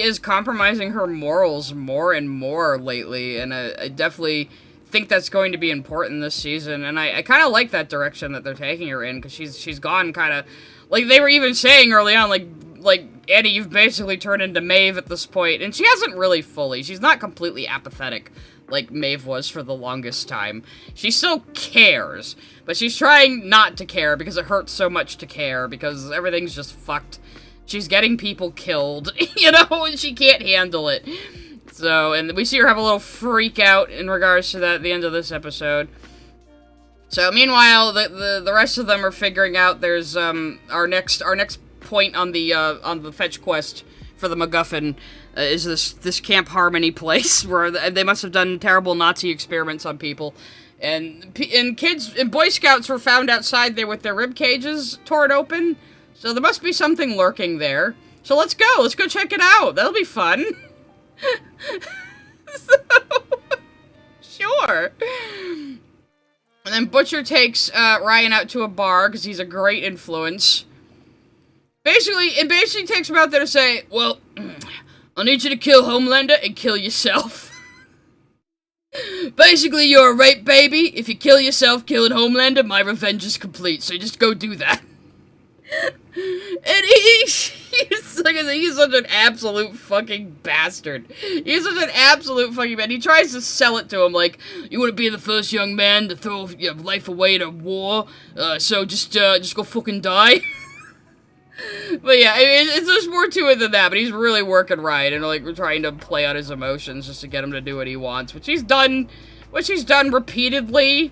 Speaker 1: is compromising her morals more and more lately, and I definitely think that's going to be important this season, and I kind of like that direction that they're taking her in, because she's gone kind of, like they were even saying early on, like, Annie, you've basically turned into Maeve at this point, and she hasn't really fully. She's not completely apathetic like Maeve was for the longest time. She still cares, but she's trying not to care because it hurts so much to care, because everything's just fucked. She's getting people killed, you know, and she can't handle it. So, and we see her have a little freak out in regards to that at the end of this episode. So, meanwhile, the rest of them are figuring out there's, our next point on the fetch quest for the MacGuffin is this Camp Harmony place where they must have done terrible Nazi experiments on people, and kids and Boy Scouts were found outside there with their rib cages torn open. So there must be something lurking there. So let's go check it out. That'll be fun. So, sure. And then Butcher takes Ryan out to a bar because he's a great influence. It basically takes him out there to say, well, I need you to kill Homelander and kill yourself. Basically, you're a rape baby. If you kill yourself killing Homelander, my revenge is complete. So you just go do that. And he's such an absolute fucking bastard. He's such an absolute fucking man. He tries to sell it to him like, you want to be the first young man to throw your life away in a war, so just go fucking die. But yeah, there's more to it than that, but he's really working Ryan and, like, trying to play out his emotions just to get him to do what he wants, which he's done repeatedly.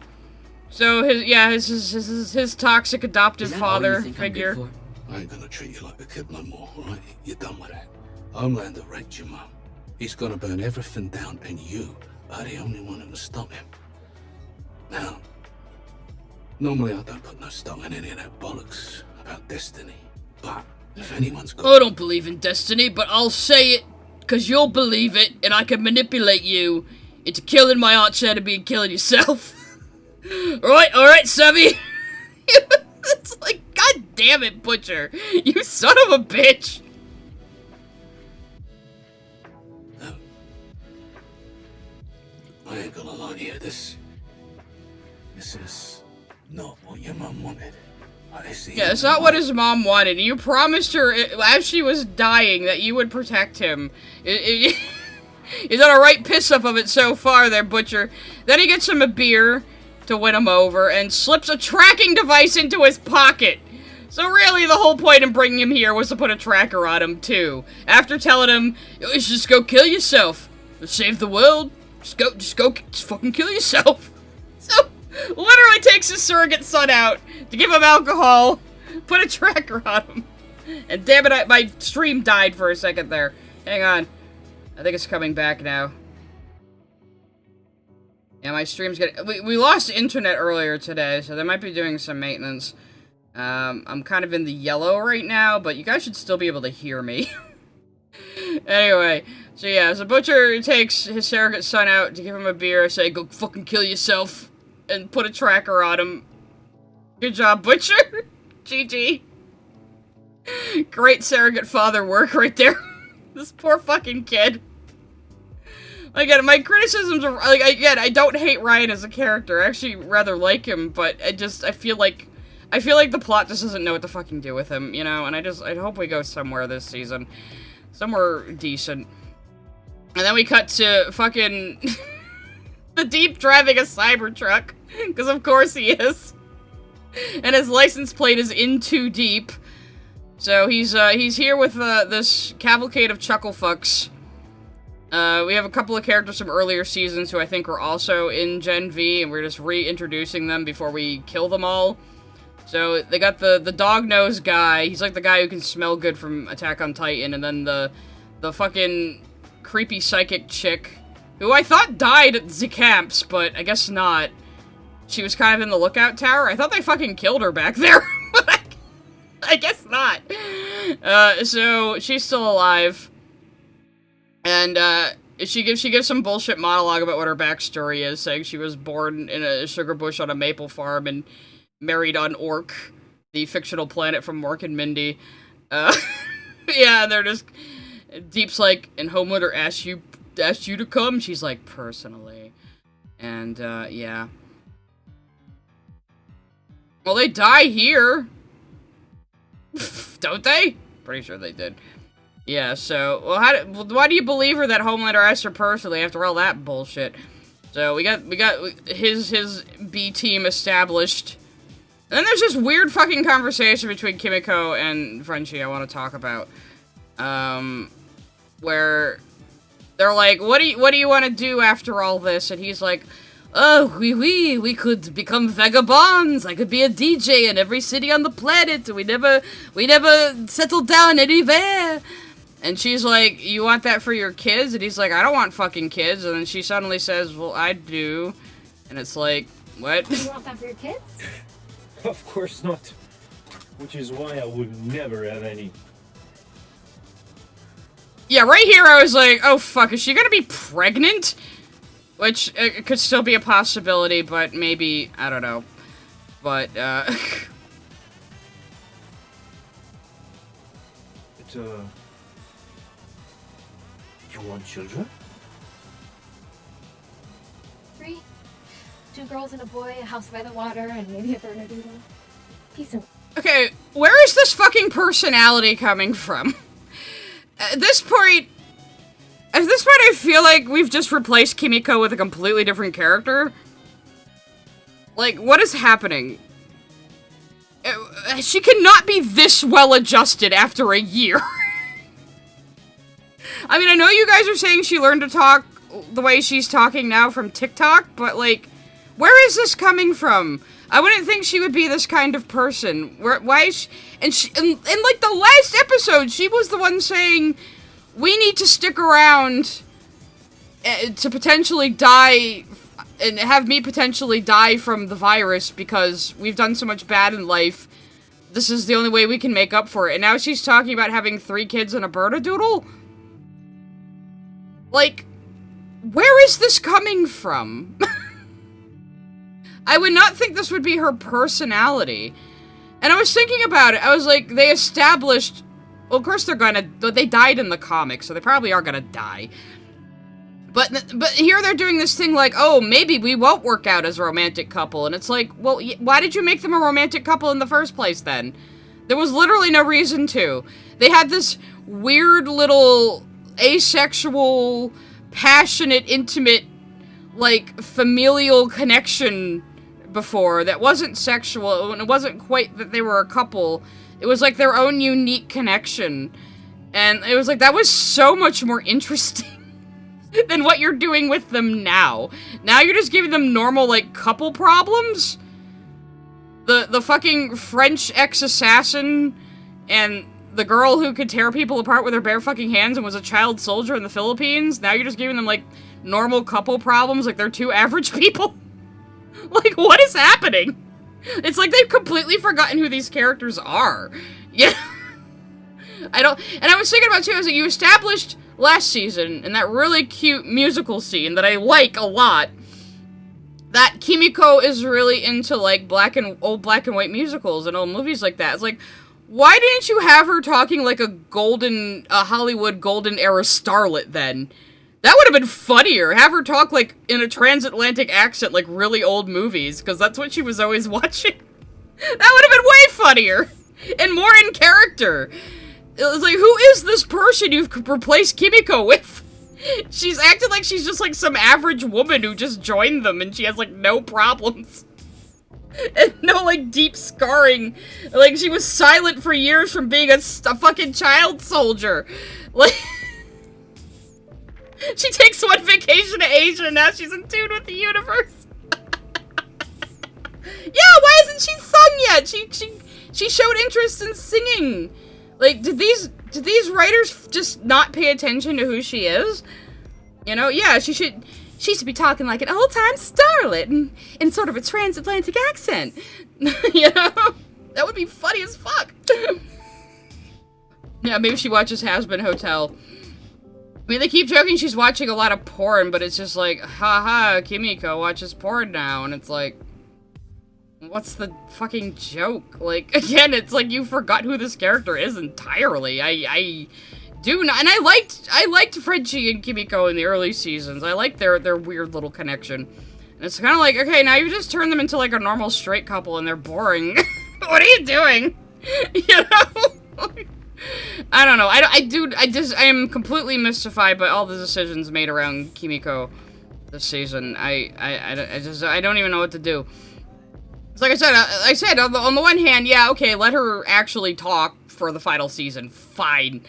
Speaker 1: So, his toxic adoptive father figure.
Speaker 7: I ain't gonna treat you like a kid no more, alright? You're done with that. Homelander raped your mum. He's gonna burn everything down, and you are the only one who can stop him. Now, normally I don't put no stock in any of that bollocks about destiny, but if anyone's got...
Speaker 1: I don't believe in destiny, but I'll say it, because you'll believe it, and I can manipulate you into killing my arch enemy and killing yourself. Alright, Savvy. It's like, god damn it, Butcher. You son of a bitch.
Speaker 7: No. I ain't gonna lie to you, this is not what your mum wanted.
Speaker 1: Yeah, it's not what his mom wanted. You promised her, as she was dying, that you would protect him. He's done a right piss-up of it so far there, Butcher. Then he gets him a beer to win him over, and slips a tracking device into his pocket. So really, the whole point in bringing him here was to put a tracker on him, too. After telling him, you should just go kill yourself. Save the world. Just fucking kill yourself. So, literally takes his surrogate son out to give him alcohol, put a tracker on him. And damn it, my stream died for a second there. Hang on. I think it's coming back now. Yeah, my stream's getting... We lost internet earlier today, so they might be doing some maintenance. I'm kind of in the yellow right now, but you guys should still be able to hear me. Anyway, so yeah, so Butcher takes his surrogate son out to give him a beer, say, go fucking kill yourself, and put a tracker on him. Good job, Butcher! GG. Great surrogate father work right there. This poor fucking kid. Again, my criticisms are, like, again, I don't hate Ryan as a character. I actually rather like him, but I feel like the plot just doesn't know what to fucking do with him, you know? And I hope we go somewhere this season. Somewhere decent. And then we cut to fucking the Deep driving a Cybertruck. Because of course he is. And his license plate is in too deep. So he's here with this cavalcade of chucklefucks. We have a couple of characters from earlier seasons who I think were also in Gen V, and we're just reintroducing them before we kill them all. So they got the dog-nosed guy. He's like the guy who can smell good from Attack on Titan, and then the fucking creepy psychic chick, who I thought died at the camps, but I guess not. She was kind of in the lookout tower. I thought they fucking killed her back there, but I guess not. So she's still alive. And, she gives some bullshit monologue about what her backstory is, saying she was born in a sugar bush on a maple farm and married on Ork, the fictional planet from Mork and Mindy. Yeah, and they're just... Deep's like, and Homelander asked you to come? She's like, personally. And, yeah. Well, they die here. Don't they? Pretty sure they did. Yeah, so, well, why do you believe her that Homelander asked her personally after all that bullshit? So, we got his B team established. And then there's this weird fucking conversation between Kimiko and Frenchie I want to talk about. Where they're like, what do you want to do after all this? And he's like, oh, we could become vagabonds. I could be a DJ in every city on the planet. We never settled down anywhere. And she's like, you want that for your kids? And he's like, I don't want fucking kids. And then she suddenly says, well, I do. And it's like, what?
Speaker 5: You want that for your kids?
Speaker 8: Of course not. Which is why I would never have any.
Speaker 1: Yeah, right here I was like, oh fuck, is she gonna be pregnant? Which, it could still be a possibility, but maybe, I don't know. But,
Speaker 8: You want children?
Speaker 5: 3. 2 girls and a boy, a house by the water, and maybe a Bernadino. Peace and...
Speaker 1: okay, where is this fucking personality coming from? At this point, I feel like we've just replaced Kimiko with a completely different character. Like, what is happening? She cannot be this well-adjusted after a year. I mean, I know you guys are saying she learned to talk the way she's talking now from TikTok, but, like, where is this coming from? I wouldn't think she would be this kind of person. Why is she... And like, the last episode, she was the one saying, we need to stick around to potentially die... and have me potentially die from the virus because we've done so much bad in life. This is the only way we can make up for it. And now she's talking about having 3 kids and a Bernadoodle? Like, where is this coming from? I would not think this would be her personality. And I was thinking about it. I was like, they established... well, of course they died in the comics, so they probably are gonna die. But here they're doing this thing like, oh, maybe we won't work out as a romantic couple. And it's like, well, why did you make them a romantic couple in the first place, then? There was literally no reason to. They had this weird little asexual, passionate, intimate, like, familial connection before that wasn't sexual, and it wasn't quite that they were a couple. It was like their own unique connection. And it was like, that was so much more interesting than what you're doing with them now. Now you're just giving them normal, like, couple problems? The fucking French ex-assassin and the girl who could tear people apart with her bare fucking hands and was a child soldier in the Philippines? Now you're just giving them, like, normal couple problems like they're 2 average people? Like, what is happening? It's like they've completely forgotten who these characters are. Yeah. And I was thinking about, too, I was like, you established last season, in that really cute musical scene that I like a lot, that Kimiko is really into, like, old black and white musicals and old movies like that. It's like, why didn't you have her talking like a Hollywood golden era starlet then? That would have been funnier. Have her talk, like, in a transatlantic accent, like really old movies, because that's what she was always watching. That would have been way funnier and more in character. It was like, who is this person you've replaced Kimiko with? She's acting like she's just like some average woman who just joined them and she has like no problems. And no like deep scarring. Like she was silent for years from being a fucking child soldier. Like, she takes one vacation to Asia and now she's in tune with the universe. Yeah, why hasn't she sung yet? She showed interest in singing. Like, did these writers just not pay attention to who she is? You know, yeah, she should be talking like an old-time starlet in sort of a transatlantic accent. You know? That would be funny as fuck. Yeah, maybe she watches Has Been Hotel. mean, they keep joking she's watching a lot of porn, but it's just like, haha, Kimiko watches porn now, and it's like, what's the fucking joke? Like, again, it's like you forgot who this character is entirely. I do not, and I liked Frenchie and Kimiko in the early seasons. I liked their weird little connection. And it's kind of like, okay, now you just turned them into like a normal straight couple and they're boring. What are you doing? You know? I don't know. I am completely mystified by all the decisions made around Kimiko this season. I don't even know what to do. It's like I said, on the one hand, yeah, okay, let her actually talk for the final season. Fine.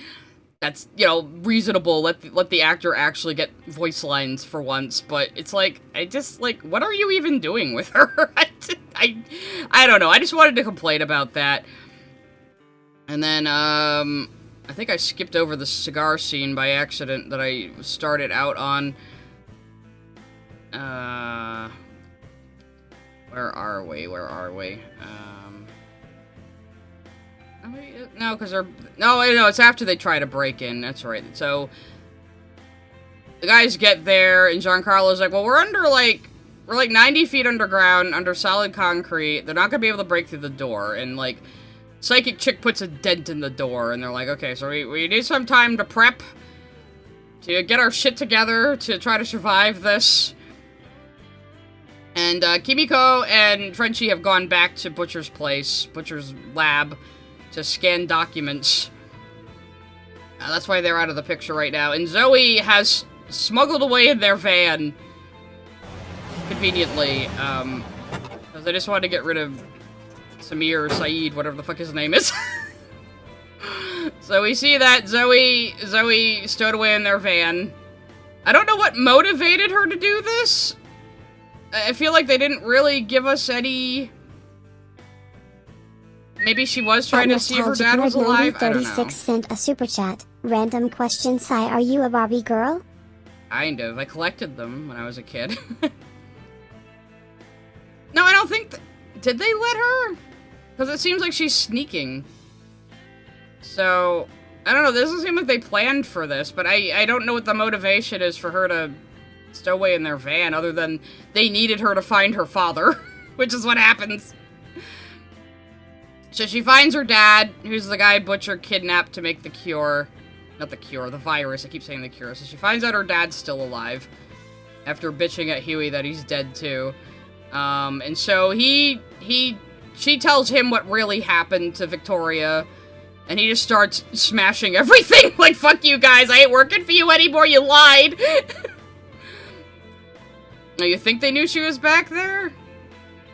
Speaker 1: That's, you know, reasonable. Let the actor actually get voice lines for once. But it's like, what are you even doing with her? I don't know. I just wanted to complain about that. And then, I think I skipped over the cigar scene by accident that I started out on. Where are we? No, because they're... No, it's after they try to break in. That's right. So, the guys get there, and Giancarlo's like, well, we're like 90 feet underground, under solid concrete. They're not gonna be able to break through the door. And, like, Psychic Chick puts a dent in the door, and they're like, okay, so we need some time to prep, to get our shit together, to try to survive this. And, Kimiko and Frenchie have gone back to Butcher's place, Butcher's lab, to scan documents. That's why they're out of the picture right now. And Zoe has smuggled away in their van, conveniently, because they just wanted to get rid of Samir, Saeed, whatever the fuck his name is. So we see that Zoe stowed away in their van. I don't know what motivated her to do this. I feel like they didn't really give us any... Maybe she was trying to see if her dad was alive? I don't know.
Speaker 10: 36 sent a super chat. Random question, Sai, are you a Barbie girl?
Speaker 1: Kind of. I collected them when I was a kid. No, I don't think... Did they let her? Because it seems like she's sneaking. So, I don't know. This doesn't seem like they planned for this, but I don't know what the motivation is for her to stow away in their van, other than they needed her to find her father, which is what happens. So she finds her dad, who's the guy Butcher kidnapped to make the cure. Not the cure, the virus. I keep saying the cure. So she finds out her dad's still alive, after bitching at Huey that he's dead too. And so she tells him what really happened to Victoria, and he just starts smashing everything. Like, fuck you guys, I ain't working for you anymore, you lied! Now, you think they knew she was back there?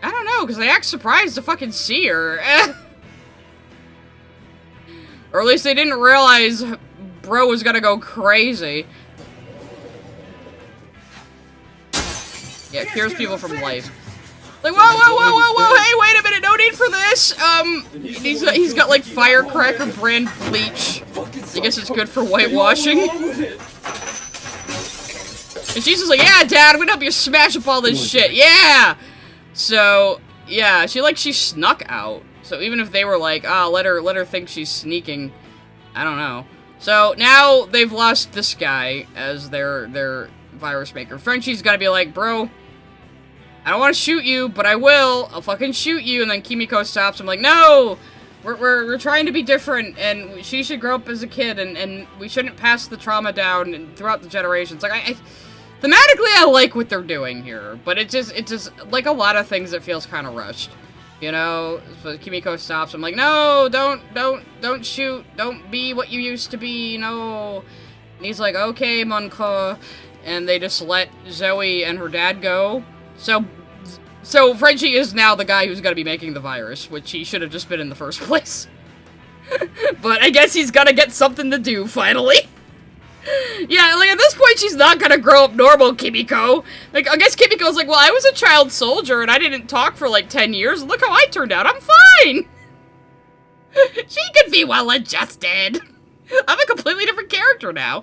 Speaker 1: I don't know, because they act surprised to fucking see her. Or at least they didn't realize bro was gonna go crazy. Yeah, it cures people from life. Like, whoa, hey, wait a minute, no need for this! He's got, like, firecracker brand bleach. I guess it's good for whitewashing. And she's just like, yeah, Dad, I'm gonna help you smash up all this shit, yeah! So, yeah, she snuck out. So even if they were like, let her think she's sneaking, I don't know. So now they've lost this guy as their virus maker. Frenchie's gotta be like, bro, I don't want to shoot you, but I will. I'll fucking shoot you. And then Kimiko stops him like, no! We're trying to be different, and she should grow up as a kid, and we shouldn't pass the trauma down and throughout the generations. Like, thematically, I like what they're doing here, but it just, like a lot of things, it feels kind of rushed. You know? So Kimiko stops. I'm like, no, don't shoot. Don't be what you used to be, no. And he's like, okay, Monko. And they just let Zoe and her dad go. So Frenchie is now the guy who's gonna be making the virus, which he should have just been in the first place. But I guess he's gonna get something to do, finally. Yeah, like, at this point, she's not gonna grow up normal, Kimiko. Like, I guess Kimiko's like, well, I was a child soldier, and I didn't talk for, like, 10 years. Look how I turned out. I'm fine! She could be well-adjusted. I'm a completely different character now.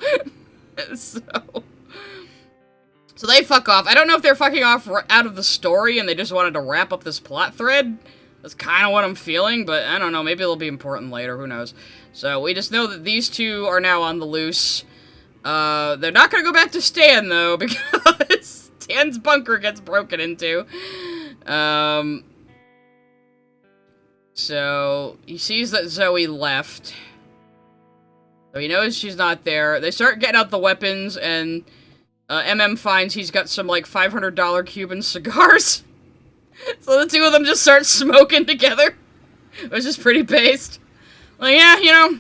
Speaker 1: So they fuck off. I don't know if they're fucking off out of the story, and they just wanted to wrap up this plot thread. That's kind of what I'm feeling, but I don't know. Maybe it'll be important later. Who knows? So we just know that these two are now on the loose. They're not gonna go back to Stan, though, because Stan's bunker gets broken into. So, he sees that Zoe left. So he knows she's not there. They start getting out the weapons, and MM finds he's got some, like, $500 Cuban cigars. So the two of them just start smoking together. Which is pretty based. Like, yeah, you know,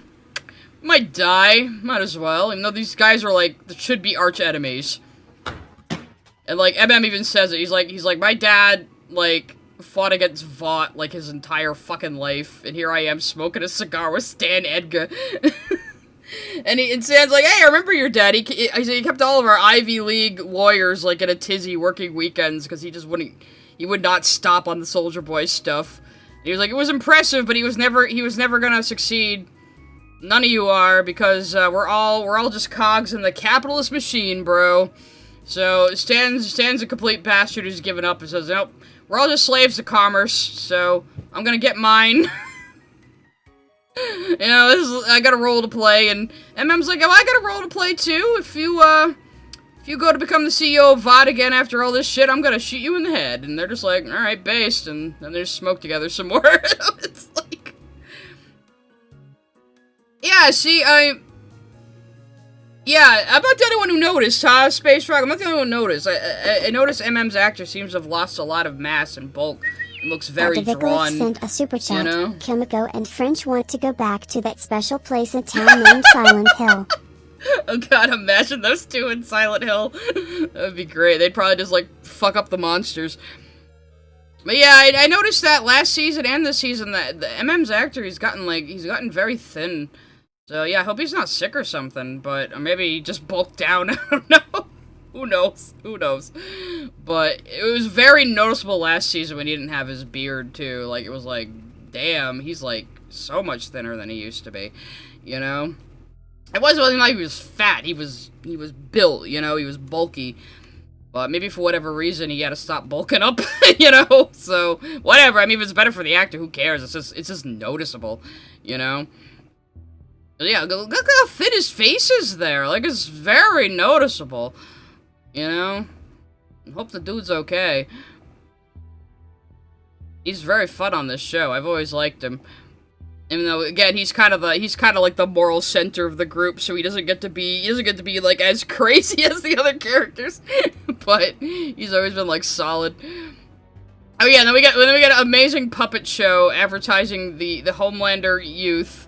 Speaker 1: might die. Might as well. Even though these guys are, like, should be arch enemies. And, like, MM even says it. He's like, my dad, like, fought against Vought, like, his entire fucking life. And here I am smoking a cigar with Stan Edgar. And Stan's like, hey, I remember your dad. He kept all of our Ivy League lawyers, like, in a tizzy working weekends because he just wouldn't... He would not stop on the Soldier Boy stuff. He was like, it was impressive, but he was never gonna succeed. None of you are, because we're all just cogs in the capitalist machine, bro. So Stan's a complete bastard who's given up and says, nope, we're all just slaves to commerce. So I'm gonna get mine. You know, I got a role to play, and MM's like, oh, I got a role to play too. If you go to become the CEO of VOD again after all this shit, I'm gonna shoot you in the head. And they're just like, alright, based. And then they just smoke together some more. It's like... Yeah, see, yeah, I'm not the only one who noticed, huh, Space Frog? I'm not the only one who noticed. I noticed MM's actor seems to have lost a lot of mass and bulk. It looks very drawn,
Speaker 10: sent a super chat.
Speaker 1: You know?
Speaker 10: Kimiko and French want to go back to that special place in town named Silent Hill.
Speaker 1: Oh god, imagine those two in Silent Hill. That'd be great. They'd probably just, like, fuck up the monsters. But yeah, I noticed that last season and this season that the MM's actor, he's gotten very thin. So yeah, I hope he's not sick or something, or maybe he just bulked down, I don't know. Who knows? But it was very noticeable last season when he didn't have his beard, too. Like, it was like, damn, he's, like, so much thinner than he used to be, you know? It wasn't like he was fat, he was built, you know, he was bulky. But maybe for whatever reason, he had to stop bulking up, you know? So, whatever, I mean, if it's better for the actor, who cares? It's just noticeable, you know? But yeah, look how thin his face is there, like, it's very noticeable. You know? Hope the dude's okay. He's very fun on this show. I've always liked him. Even though, again, he's kind of like the moral center of the group, so he doesn't get to be like as crazy as the other characters. But he's always been like solid. Oh yeah, then we get an amazing puppet show advertising the Homelander youth.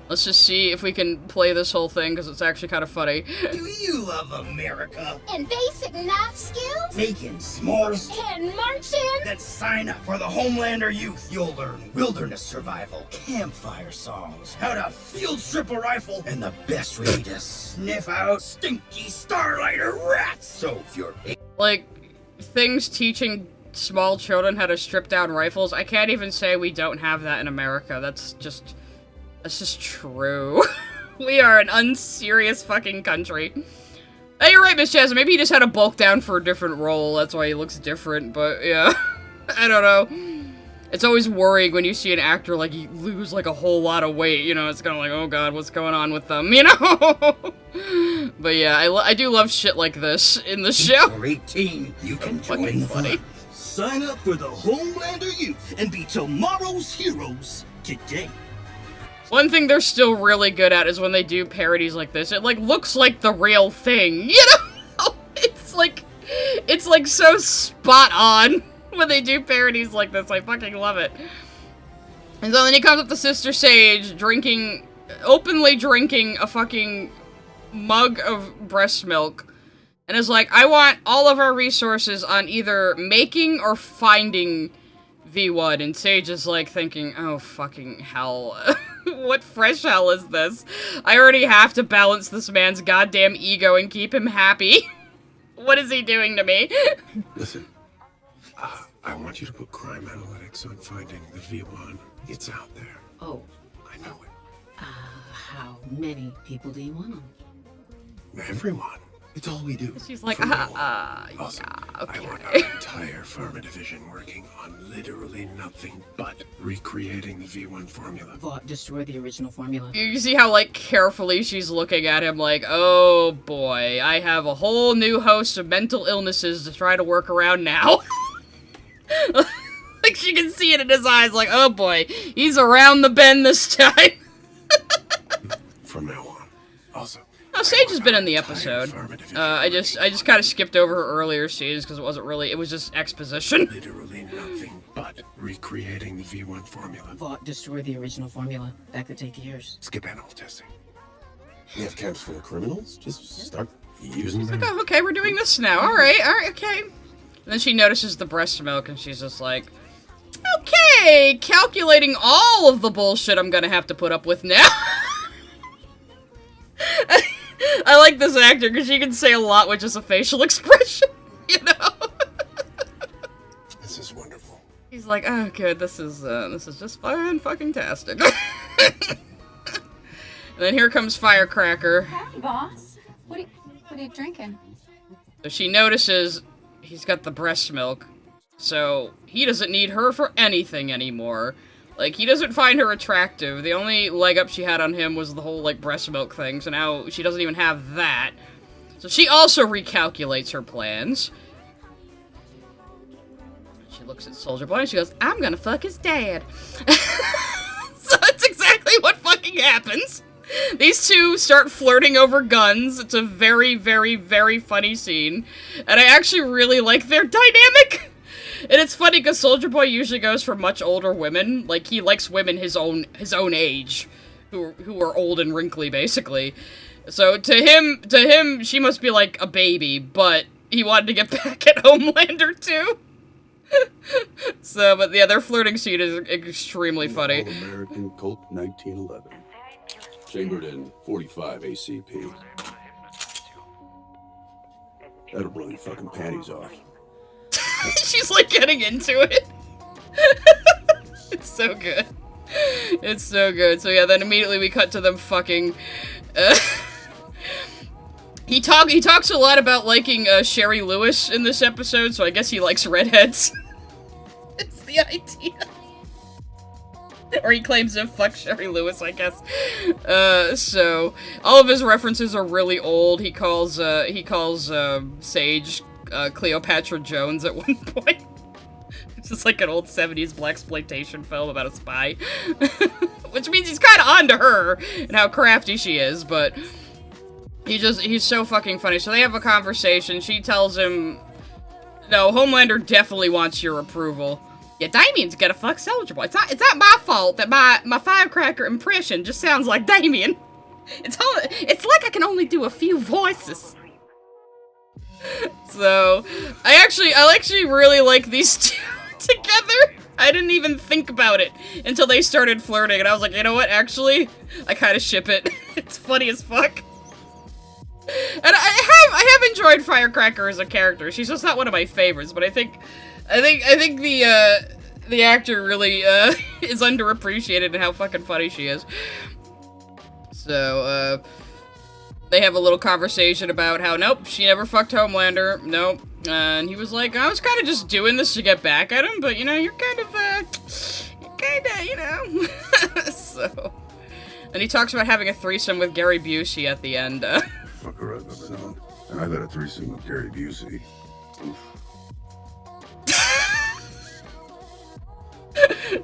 Speaker 1: Let's just see if we can play this whole thing, because it's actually kind of funny.
Speaker 11: Do you love America?
Speaker 5: And basic knife skills?
Speaker 11: Making s'mores?
Speaker 5: And marching?
Speaker 11: Then sign up for the Homelander Youth. You'll learn wilderness survival, campfire songs, how to field strip a rifle, and the best way to sniff out stinky Starlighter rats. So if you're...
Speaker 1: Like, things teaching small children how to strip down rifles, I can't even say we don't have that in America. That's just true. We are an unserious fucking country. Hey, you're right, Miss Jasmine. Maybe he just had to bulk down for a different role. That's why he looks different, but yeah. I don't know. It's always worrying when you see an actor, like, lose, like, a whole lot of weight. You know, it's kind of like, oh god, what's going on with them, you know? But yeah, I do love shit like this in the show.
Speaker 11: For 18, you can join the fun. Sign up for the Homelander Youth and be tomorrow's heroes today.
Speaker 1: One thing they're still really good at is when they do parodies like this. It, like, looks like the real thing, you know? It's like so spot on when they do parodies like this. I fucking love it. And so then he comes up to Sister Sage, openly drinking a fucking mug of breast milk, and is like, I want all of our resources on either making or finding V1. And Sage is like thinking, oh fucking hell. What fresh hell is this? I already have to balance this man's goddamn ego and keep him happy. What is he doing to me?
Speaker 6: Listen, I want you to put crime analytics on finding the V1. It's out there.
Speaker 12: Oh.
Speaker 6: I know it.
Speaker 12: How many people do you want them?
Speaker 6: Everyone. It's all we do.
Speaker 1: She's like,
Speaker 6: from now on. Also,
Speaker 1: yeah, okay.
Speaker 6: I want our entire pharma division working on literally nothing but recreating the V1 formula.
Speaker 2: Vought destroy the original formula.
Speaker 1: You see how, like, carefully she's looking at him like, oh boy, I have a whole new host of mental illnesses to try to work around now. Like, she can see it in his eyes, like, oh boy, he's around the bend this time.
Speaker 6: From now on. Also,
Speaker 1: oh, Sage has been in the episode. I just kind of skipped over her earlier scenes because it was just exposition.
Speaker 6: Literally nothing but recreating the V1 formula.
Speaker 2: Vought destroy the original formula. That could take years.
Speaker 6: Skip animal testing. We have camps full of criminals. Just start using them.
Speaker 1: Like, oh, okay, we're doing this now. All right, okay. And then she notices the breast milk, and she's just like, okay, calculating all of the bullshit I'm gonna have to put up with now. I like this actor because she can say a lot with just a facial expression, you know?
Speaker 6: This is wonderful.
Speaker 1: He's like, oh, good, this is just fucking-tastic. And then here comes Firecracker.
Speaker 3: Howdy, boss. What are you drinking?
Speaker 1: So she notices he's got the breast milk, so he doesn't need her for anything anymore. Like, he doesn't find her attractive. The only leg up she had on him was the whole, like, breast milk thing, so now she doesn't even have that. So she also recalculates her plans. She looks at Soldier Boy and she goes, I'm gonna fuck his dad. So that's exactly what fucking happens. These two start flirting over guns. It's a very, very, very funny scene. And I actually really like their dynamic. And it's funny because Soldier Boy usually goes for much older women. Like, he likes women his own age, who are old and wrinkly, basically. So to him, she must be like a baby, but he wanted to get back at Homelander too. So, but yeah, their flirting scene is extremely funny.
Speaker 7: All-American Colt 1911. Chambered in 45 ACP. That'll blow your fucking panties off.
Speaker 1: She's like getting into it. It's so good. It's so good. So yeah, then immediately we cut to them fucking. He talks a lot about liking Sherry Lewis in this episode, so I guess he likes redheads. It's the idea. Or he claims to fuck Sherry Lewis, I guess. So all of his references are really old. He calls Sage Cleopatra Jones at one point. It's just like an old 70s blaxploitation film about a spy. Which means he's kind of onto her and how crafty she is, but he's so fucking funny. So they have a conversation. She tells him, no, Homelander definitely wants your approval. Yeah, Damien's gonna fuck Soldier Boy. It's not my fault that my Firecracker impression just sounds like Damien. It's like I can only do a few voices. So, I actually really like these two together. I didn't even think about it until they started flirting, and I was like, you know what, actually, I kind of ship it. It's funny as fuck. And I have enjoyed Firecracker as a character. She's just not one of my favorites, but I think the actor really is underappreciated in how fucking funny she is. So, they have a little conversation about how, nope, she never fucked Homelander, nope. And he was like, I was kind of just doing this to get back at him, but, you know, you're kind of, you know. So, and he talks about having a threesome with Gary Busey at the end.
Speaker 6: Fucker I've ever known. And I've had a threesome with Gary Busey. Oof.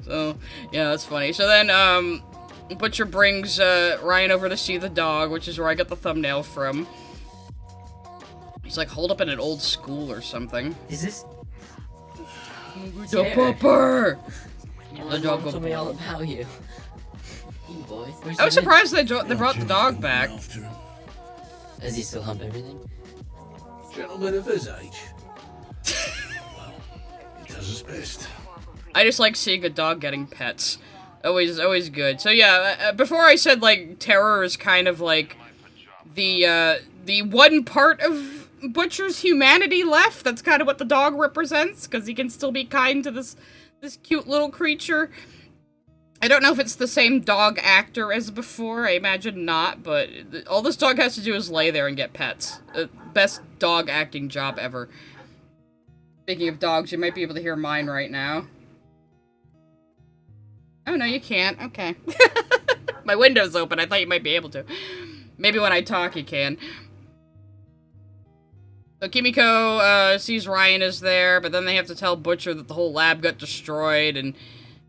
Speaker 1: So, yeah, that's funny. So then, Butcher brings, Ryan over to see the dog, which is where I got the thumbnail from. He's like holed up in an old school or something.
Speaker 2: Is this?
Speaker 1: The pupper!
Speaker 2: The dog told me all about you. You boy.
Speaker 1: I was surprised they brought the dog back.
Speaker 2: Does he still hump everything?
Speaker 7: Gentleman of his age. Well, he does his best.
Speaker 1: I just like seeing a dog getting pets. Always good. So yeah, before I said, like, terror is kind of like the one part of Butcher's humanity left. That's kind of what the dog represents, because he can still be kind to this cute little creature. I don't know if it's the same dog actor as before. I imagine not, but all this dog has to do is lay there and get pets. best dog acting job ever. Speaking of dogs, you might be able to hear mine right now. Oh, no, you can't. Okay. My window's open. I thought you might be able to. Maybe when I talk, you can. So Kimiko sees Ryan is there, but then they have to tell Butcher that the whole lab got destroyed, and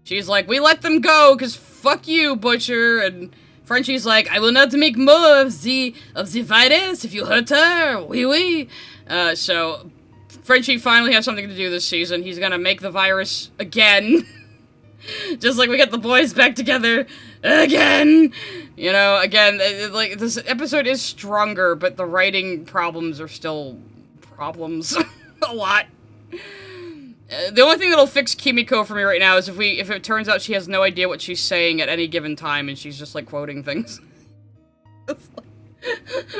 Speaker 1: she's like, we let them go, because fuck you, Butcher, and Frenchie's like, I will not make more of the virus if you hurt her, oui. So Frenchie finally has something to do this season. He's gonna make the virus again. Just like we get the boys back together again. You know, again, like, this episode is stronger, but the writing problems are still problems. A lot. The only thing that'll fix Kimiko for me right now is if it turns out she has no idea what she's saying at any given time and she's just, like, quoting things.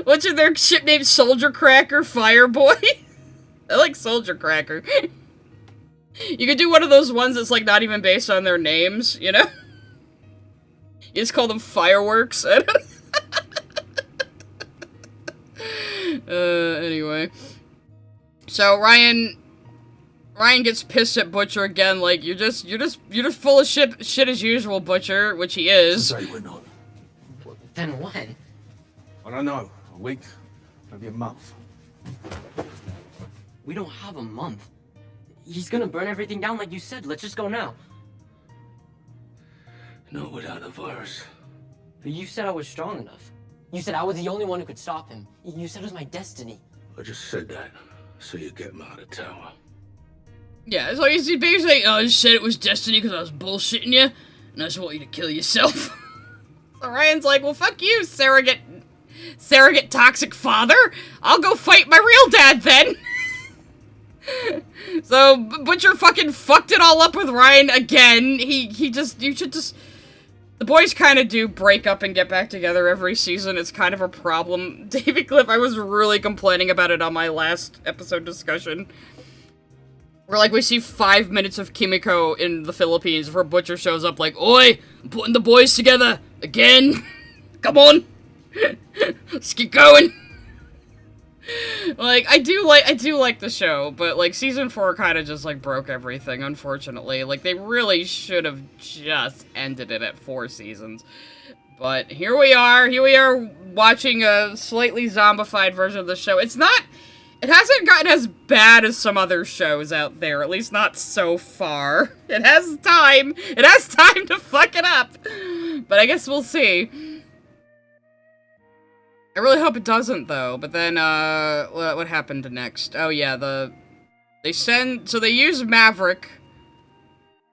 Speaker 1: What's in their ship named Soldier Cracker Fireboy? I like Soldier Cracker. You could do one of those ones that's, like, not even based on their names, you know? You just call them fireworks. Anyway. So, Ryan gets pissed at Butcher again, like, you're just full of shit as usual, Butcher, which he is.
Speaker 7: Say we're not.
Speaker 2: Then when?
Speaker 7: I don't know. A week, maybe a month.
Speaker 2: We don't have a month. He's gonna burn everything down like you said. Let's just go now.
Speaker 7: Not without a virus.
Speaker 2: But you said I was strong enough. You said I was the only one who could stop him. You said it was my destiny.
Speaker 7: I just said that so you get him out of tower.
Speaker 1: Yeah, so he's basically, I just said it was destiny because I was bullshitting you, and I just want you to kill yourself. So Ryan's like, well, fuck you, surrogate toxic father. I'll go fight my real dad then. So Butcher fucking fucked it all up with Ryan again. The boys kind of do break up and get back together every season. It's kind of a problem. David Cliff, I was really complaining about it on my last episode discussion. Where, like, we see 5 minutes of Kimiko in the Philippines where Butcher shows up like, oi, I'm putting the boys together again. Come on. Let's keep going. Like, I do like the show, but, like, season 4 kind of just, like, broke everything, unfortunately. Like, they really should have just ended it at 4 seasons. But here we are watching a slightly zombified version of the show. It hasn't gotten as bad as some other shows out there, at least not so far. It has time to fuck it up. But I guess we'll see. I really hope it doesn't, though. But then, what happened next? Oh, yeah, they use Maverick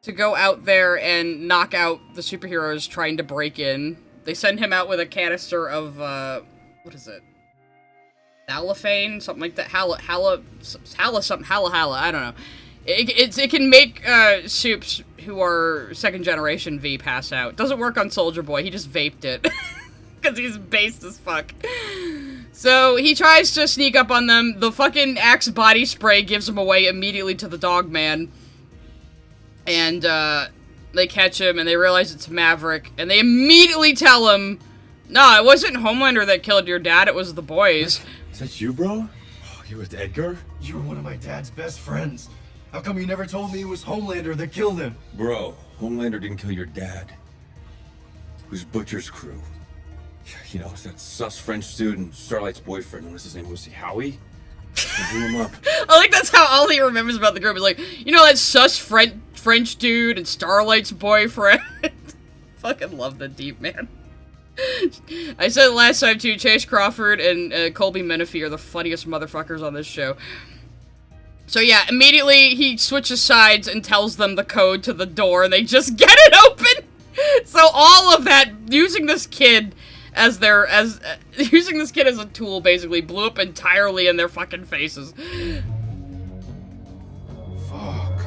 Speaker 1: to go out there and knock out the superheroes trying to break in. They send him out with a canister of, what is it? Halophane? Something like that. Hala, I don't know. It can make, soups who are second generation V pass out. Doesn't work on Soldier Boy, he just vaped it. Because he's based as fuck. So, he tries to sneak up on them. The fucking Axe body spray gives him away immediately to the dog man. And, they catch him, and they realize it's Maverick. And they immediately tell him, no, it wasn't Homelander that killed your dad, it was the boys.
Speaker 4: Is that you, bro? Oh, you with Edgar?
Speaker 11: You were one of my dad's best friends. How come you never told me it was Homelander that killed him?
Speaker 4: Bro, Homelander didn't kill your dad. It was Butcher's crew. You know, it's that sus French dude and Starlight's boyfriend. What was his name? Was he Howie? I blew him up.
Speaker 1: I like that's how all he remembers about the group is like, you know that sus French dude and Starlight's boyfriend? Fucking love the deep, man. I said it last time too, Chase Crawford and Colby Menifee are the funniest motherfuckers on this show. So yeah, immediately he switches sides and tells them the code to the door and they just get it open! So all of that, using this kid as a tool basically, blew up entirely in their fucking faces.
Speaker 11: Fuck.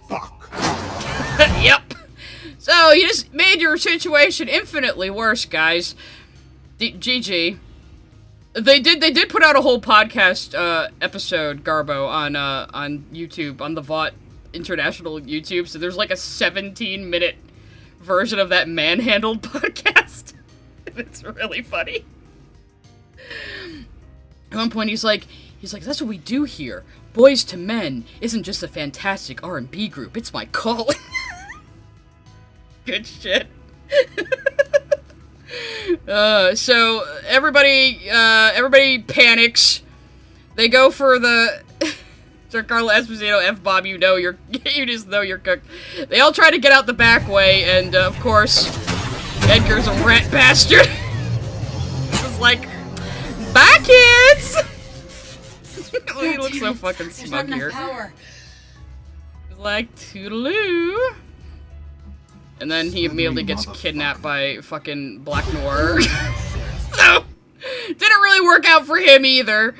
Speaker 6: Fuck.
Speaker 1: Yep. So, you just made your situation infinitely worse, guys. GG. They did put out a whole podcast, episode, Garbo, on YouTube, on the VOT International YouTube, so there's like a 17-minute version of that Manhandled podcast. It's really funny. At one point, he's like, that's what we do here. Boys to Men isn't just a fantastic R&B group, it's my calling. Good shit. So everybody panics. They go for the Giancarlo Esposito, F Bob, you just know you're cooked. They all try to get out the back way, and of course, Edgar's a rat bastard. It's like, bye kids! He looks so fucking smug here. He's like, toodaloo. And then he immediately gets kidnapped by fucking Black Noir. So, didn't really work out for him either.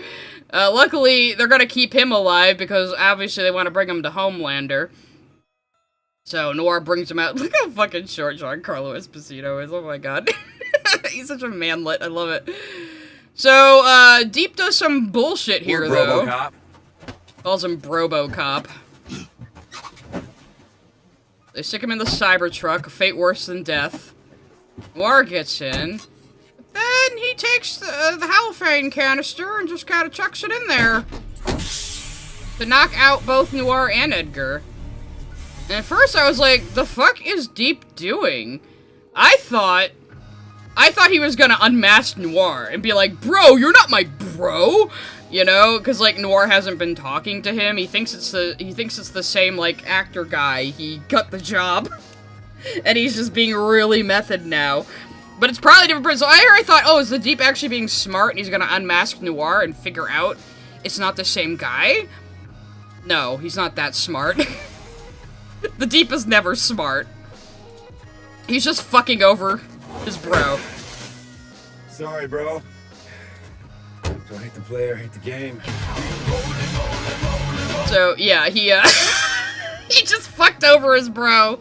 Speaker 1: Luckily, they're gonna keep him alive because obviously they want to bring him to Homelander. So Noir brings him out. Look how fucking short Giancarlo Esposito is. Oh my god. He's such a manlet. I love it. So, Deep does some bullshit here, though. Robocop. Calls him Brobocop. They stick him in the Cybertruck, a fate worse than death. Noir gets in. Then he takes the Halophane canister and just kind of chucks it in there to knock out both Noir and Edgar. And at first I was like, the fuck is Deep doing? I thought he was gonna unmask Noir and be like, bro, you're not my bro! You know, because like Noir hasn't been talking to him. He thinks it's the same like actor guy. He got the job, and he's just being really method now. But it's probably a different person. So I thought, oh, is the Deep actually being smart and he's gonna unmask Noir and figure out it's not the same guy? No, he's not that smart. The Deep is never smart. He's just fucking over his bro.
Speaker 6: Sorry, bro. Don't hate the player, hate the game.
Speaker 1: So, yeah, he he just fucked over his bro.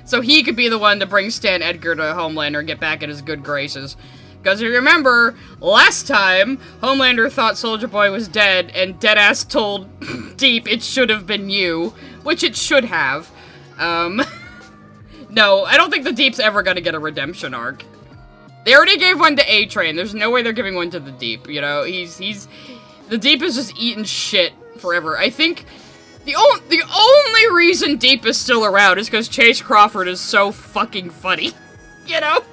Speaker 1: So he could be the one to bring Stan Edgar to Homelander and get back in his good graces. Because you remember, last time, Homelander thought Soldier Boy was dead, and Deadass told Deep it should have been you. Which it should have. No, I don't think the Deep's ever gonna get a redemption arc. They already gave one to A-Train. There's no way they're giving one to the Deep, you know? The Deep is just eating shit forever. I think the only reason Deep is still around is because Chase Crawford is so fucking funny. You know?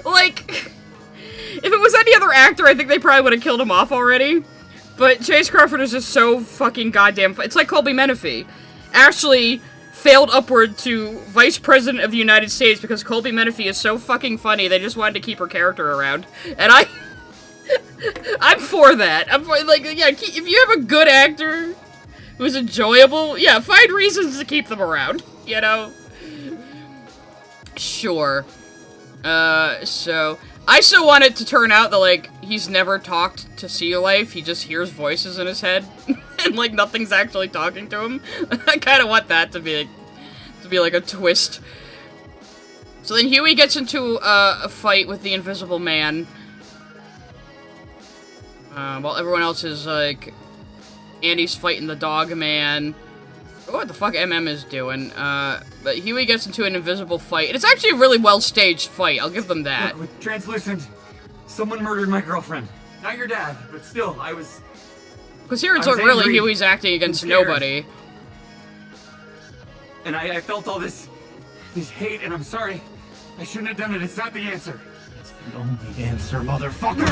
Speaker 1: Like, if it was any other actor, I think they probably would have killed him off already. But Chase Crawford is just so fucking goddamn It's like Colby Menifee. Actually failed upward to Vice President of the United States because Colby Menifee is so fucking funny, they just wanted to keep her character around. And I'm for that. I'm for, like, yeah, if you have a good actor who's enjoyable, yeah, find reasons to keep them around, you know? Sure. So, I still want it to turn out that, like, he's never talked to Sea Life, he just hears voices in his head, and, like, nothing's actually talking to him. I kinda want that to be like a twist. So then Huey gets into a fight with the Invisible Man. While everyone else is, like, Andy's fighting the Dog Man. What the fuck MM is doing. But Huey gets into an invisible fight. And it's actually a really well-staged fight, I'll give them that.
Speaker 12: Look, with Translucent, someone murdered my girlfriend. Not your dad, but still, I was...
Speaker 1: Because here it's not really Huey's acting against nobody.
Speaker 12: And I felt all this hate, and I'm sorry. I shouldn't have done it, it's not the answer. It's the only answer, motherfucker!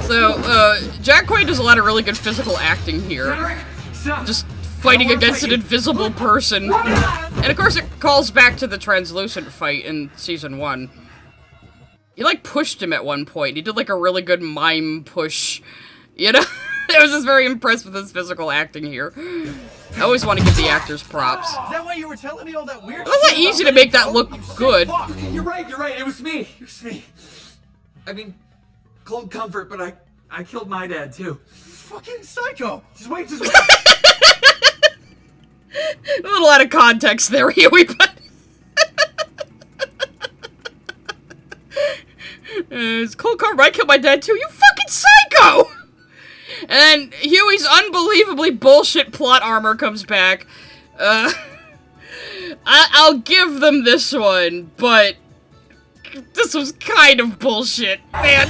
Speaker 1: So, Jack Quaid does a lot of really good physical acting here. Just fighting against an invisible person. And of course it calls back to the Translucent fight in Season 1. He, like, pushed him at one point. He did, like, a really good mime push. You know? I was just very impressed with his physical acting here. I always want to give the actors props.
Speaker 12: Is that why you were telling me all that weird
Speaker 1: shit? It wasn't easy to make that look good.
Speaker 12: You're right, it was me. It was me. I mean, cold comfort, but I killed my dad, too. Fucking psycho! Just wait.
Speaker 1: A little out of context there, Huey, but... It's cold comfort, I killed my dad, too. You fucking psycho! And then Huey's unbelievably bullshit plot armor comes back. I'll give them this one, but this was kind of bullshit, man.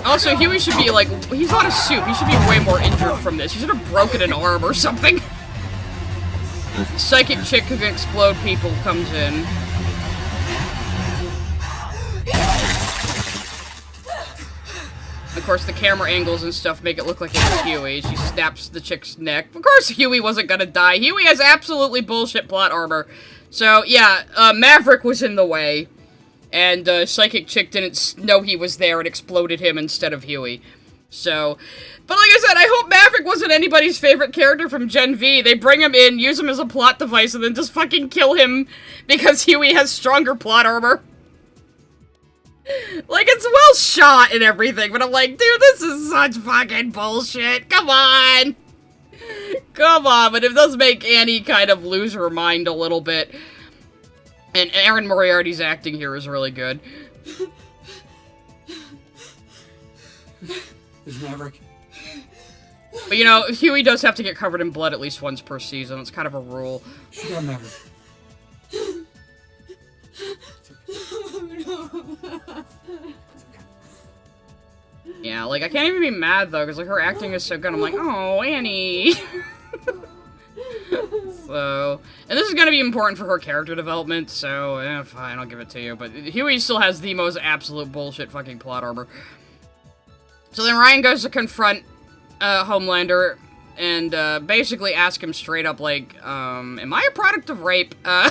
Speaker 1: Also, Huey should be like, he's not a soup. He should be way more injured from this. He should have broken an arm or something. Psychic chick who can explode people comes in. Of course, the camera angles and stuff make it look like it's Huey. She snaps the chick's neck. Of course, Huey wasn't gonna die. Huey has absolutely bullshit plot armor. So, yeah, Maverick was in the way. And, Psychic Chick didn't know he was there and exploded him instead of Huey. So, but like I said, I hope Maverick wasn't anybody's favorite character from Gen V. They bring him in, use him as a plot device, and then just fucking kill him because Huey has stronger plot armor. Like, it's well shot and everything, but I'm like, dude, this is such fucking bullshit. Come on. Come on, but it does make Annie kind of lose her mind a little bit. And Aaron Moriarty's acting here is really good.
Speaker 9: There's Maverick.
Speaker 1: But you know, Huey does have to get covered in blood at least once per season. It's kind of a rule.
Speaker 9: She got Maverick.
Speaker 1: Yeah, like, I can't even be mad, though, because, like, her acting is so good. I'm like, oh, Annie! So, and this is gonna be important for her character development, so, fine, I'll give it to you. But Huey still has the most absolute bullshit fucking plot armor. So then Ryan goes to confront, Homelander, and, basically ask him straight up, like, am I a product of rape?
Speaker 6: I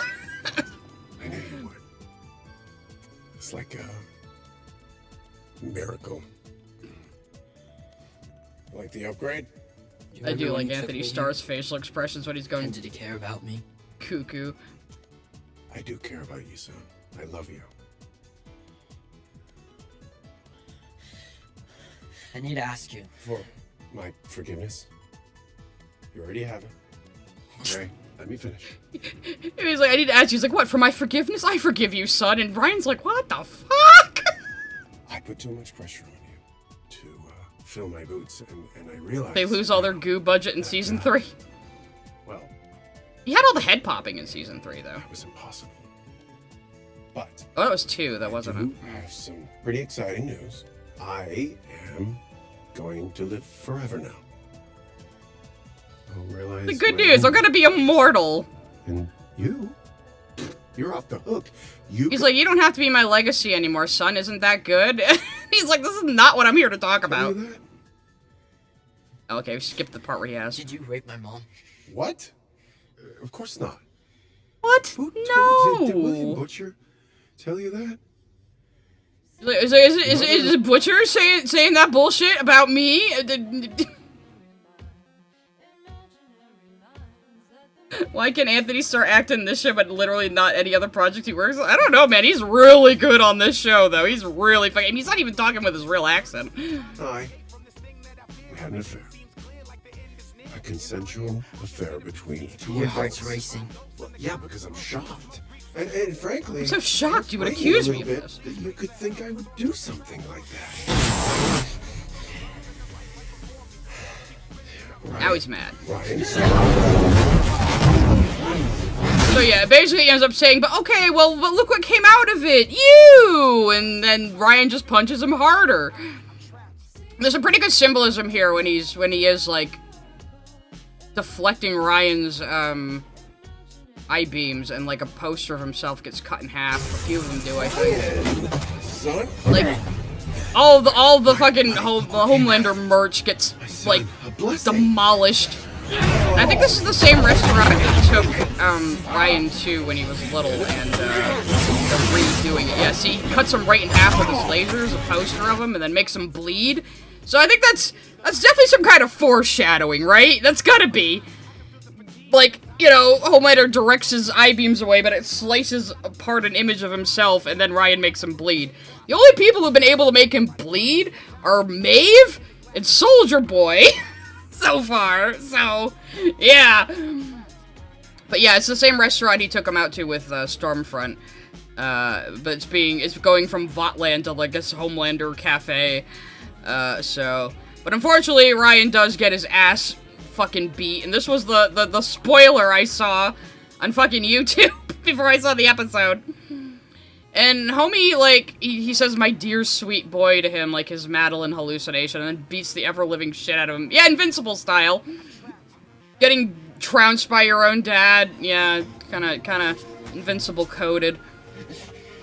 Speaker 6: knew you would. It's like a miracle. Like the upgrade?
Speaker 1: I do like Anthony Starr's facial expressions when he's going...
Speaker 2: Did he care about me?
Speaker 1: Cuckoo.
Speaker 6: I do care about you, son. I love you.
Speaker 2: I need to ask you.
Speaker 6: For my forgiveness? You already have it. Okay, let me finish.
Speaker 1: He's like, I need to ask you. He's like, what, for my forgiveness? I forgive you, son. And Ryan's like, what the fuck?
Speaker 6: I put too much pressure on you to fill my boots, and I realized...
Speaker 1: They lose all their goo budget in Season 3.
Speaker 6: Well...
Speaker 1: You had all the head popping in Season 3, though.
Speaker 6: That was impossible. But...
Speaker 1: Oh, that was 2, that wasn't it?
Speaker 6: I have some pretty exciting news. I am going to live forever now. I'll realize
Speaker 1: The good news, I'm gonna be immortal.
Speaker 6: And you're off the hook.
Speaker 1: He's like, you don't have to be my legacy anymore, son. Isn't that good? He's like, this is not what I'm here to talk about. Okay, we skipped the part where he has.
Speaker 2: Did you rape my mom?
Speaker 6: What? Of course not.
Speaker 1: What?
Speaker 6: No. Did William Butcher tell you that?
Speaker 1: Is it Butcher saying that bullshit about me? Why can Anthony Starr act in this show but literally not any other project he works on? I don't know, man. He's really good on this show, though. He's really fucking... He's not even talking with his real accent.
Speaker 6: We had an affair. A consensual affair between two
Speaker 2: Your
Speaker 6: of
Speaker 2: heart's
Speaker 6: us.
Speaker 2: racing.
Speaker 6: Well, yeah, because I'm shocked. And frankly...
Speaker 1: I'm so shocked you would
Speaker 6: afraid
Speaker 1: accuse
Speaker 6: a
Speaker 1: me of
Speaker 6: little
Speaker 1: this.
Speaker 6: bit that you could think I would do something like that.
Speaker 1: Now he's mad.
Speaker 6: Ryan.
Speaker 1: So yeah, basically he ends up saying, but okay, well, but look what came out of it, you! And then Ryan just punches him harder. There's some pretty good symbolism here when he is, like, deflecting Ryan's, I-beams, and, like, a poster of himself gets cut in half. A few of them do, I think. Like, all the fucking Homelander merch gets, like, demolished. And I think this is the same restaurant that took, Ryan to when he was little, and, they're redoing it. Yeah, see, he cuts him right in half with his lasers, a poster of him, and then makes him bleed. So I think that's definitely some kind of foreshadowing, right? That's gotta be. Like, you know, Homelander directs his I-beams away, but it slices apart an image of himself, and then Ryan makes him bleed. The only people who've been able to make him bleed are Maeve and Soldier Boy so far, so, yeah. But yeah, it's the same restaurant he took him out to with Stormfront, but it's going from Votland to, like, this Homelander cafe, so... But unfortunately, Ryan does get his ass fucking beat, and this was the spoiler I saw on fucking YouTube before I saw the episode. And homie, like, he says, "my dear sweet boy" to him, like his Madeline hallucination, and then beats the ever-living shit out of him. Yeah, Invincible style. Getting trounced by your own dad. Yeah, kinda Invincible coded.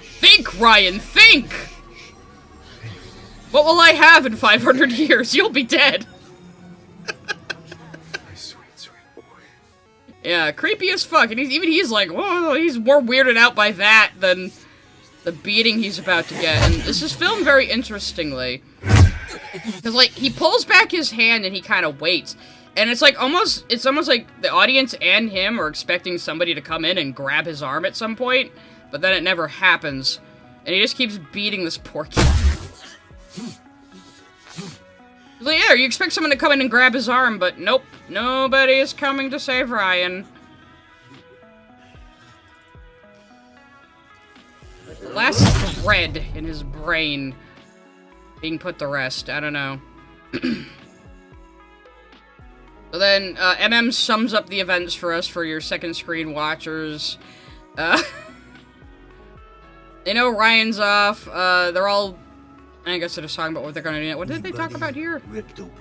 Speaker 1: Think, Ryan, think! What will I have in 500 years? You'll be dead.
Speaker 6: My sweet, sweet boy.
Speaker 1: Yeah, creepy as fuck. And he's like, whoa, he's more weirded out by that than the beating he's about to get. And this is filmed very interestingly. Because, like, he pulls back his hand and he kind of waits. And it's almost like the audience and him are expecting somebody to come in and grab his arm at some point. But then it never happens. And he just keeps beating this poor kid. Like, yeah, you expect someone to come in and grab his arm, but nope. Nobody is coming to save Ryan. The last thread in his brain being put to rest. I don't know. So then, MM sums up the events for us for your second screen watchers. They know Ryan's off. They're all... I guess they're just talking about what they're gonna do. What did they talk about here?
Speaker 11: Ripped open.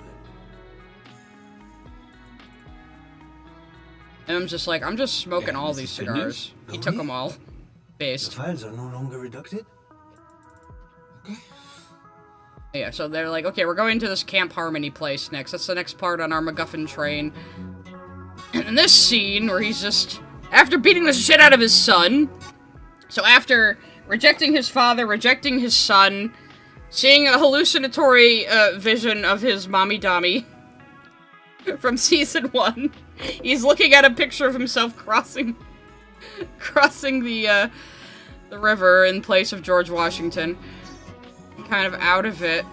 Speaker 1: MM's just like, I'm just smoking all these cigars. He took them all. Based.
Speaker 11: The files are no longer redacted? Okay.
Speaker 1: Yeah, so they're like, okay, we're going to this Camp Harmony place next. That's the next part on our MacGuffin train. And in this scene, where he's just... After beating the shit out of his son... So after rejecting his father, rejecting his son... Seeing a hallucinatory vision of his mommy-dommy from season 1. He's looking at a picture of himself crossing the river in place of George Washington. Kind of out of it.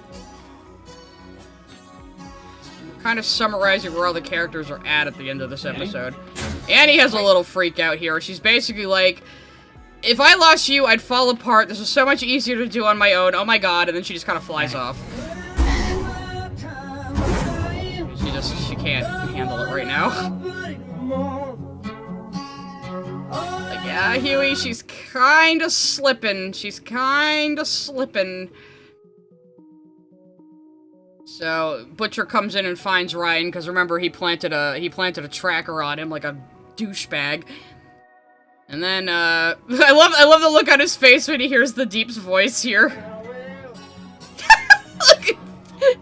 Speaker 1: Kind of summarizing where all the characters are at the end of this episode. Annie has a little freak out here. She's basically like... If I lost you, I'd fall apart. This is so much easier to do on my own. Oh my god. And then she just kind of flies off. She can't handle it right now. Like, yeah, Huey, she's kind of slipping. She's kind of slipping. So, Butcher comes in and finds Ryan, because remember, he planted a tracker on him like a douchebag. And then, I love the look on his face when he hears the Deep's voice here.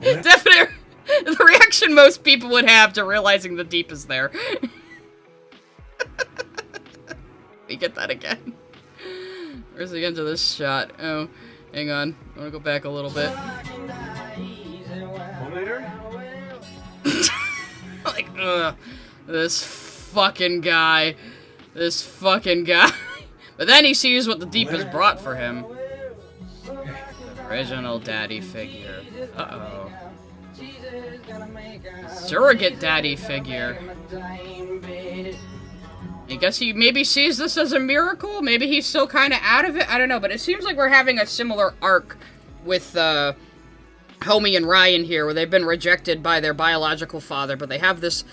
Speaker 1: Definitely the reaction most people would have to realizing the Deep is there. We get that again. Where's the end of this shot? Oh, hang on. I want to go back a little bit. Like, ugh. This fucking guy. This fucking guy. But then he sees what the Deep has brought for him. Original daddy figure. Uh-oh. Surrogate daddy figure. I guess he maybe sees this as a miracle? Maybe he's still kind of out of it? I don't know, but it seems like we're having a similar arc with, Homie and Ryan here, where they've been rejected by their biological father, but they have this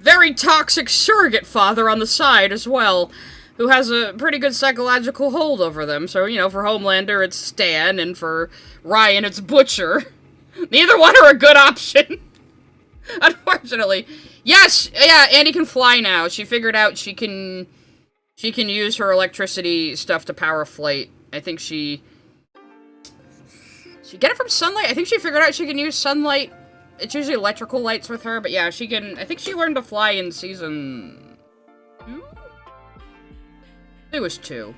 Speaker 1: very toxic surrogate father on the side as well, who has a pretty good psychological hold over them. So, you know, for Homelander, it's Stan, and for Ryan, it's Butcher. Neither one are a good option. Unfortunately. Yes, yeah, Annie can fly now. She figured out she can use her electricity stuff to power flight. I think she get it from sunlight? I think she figured out she can use sunlight. It's usually electrical lights with her, but yeah, she can... I think she learned to fly in season... 2? It was 2.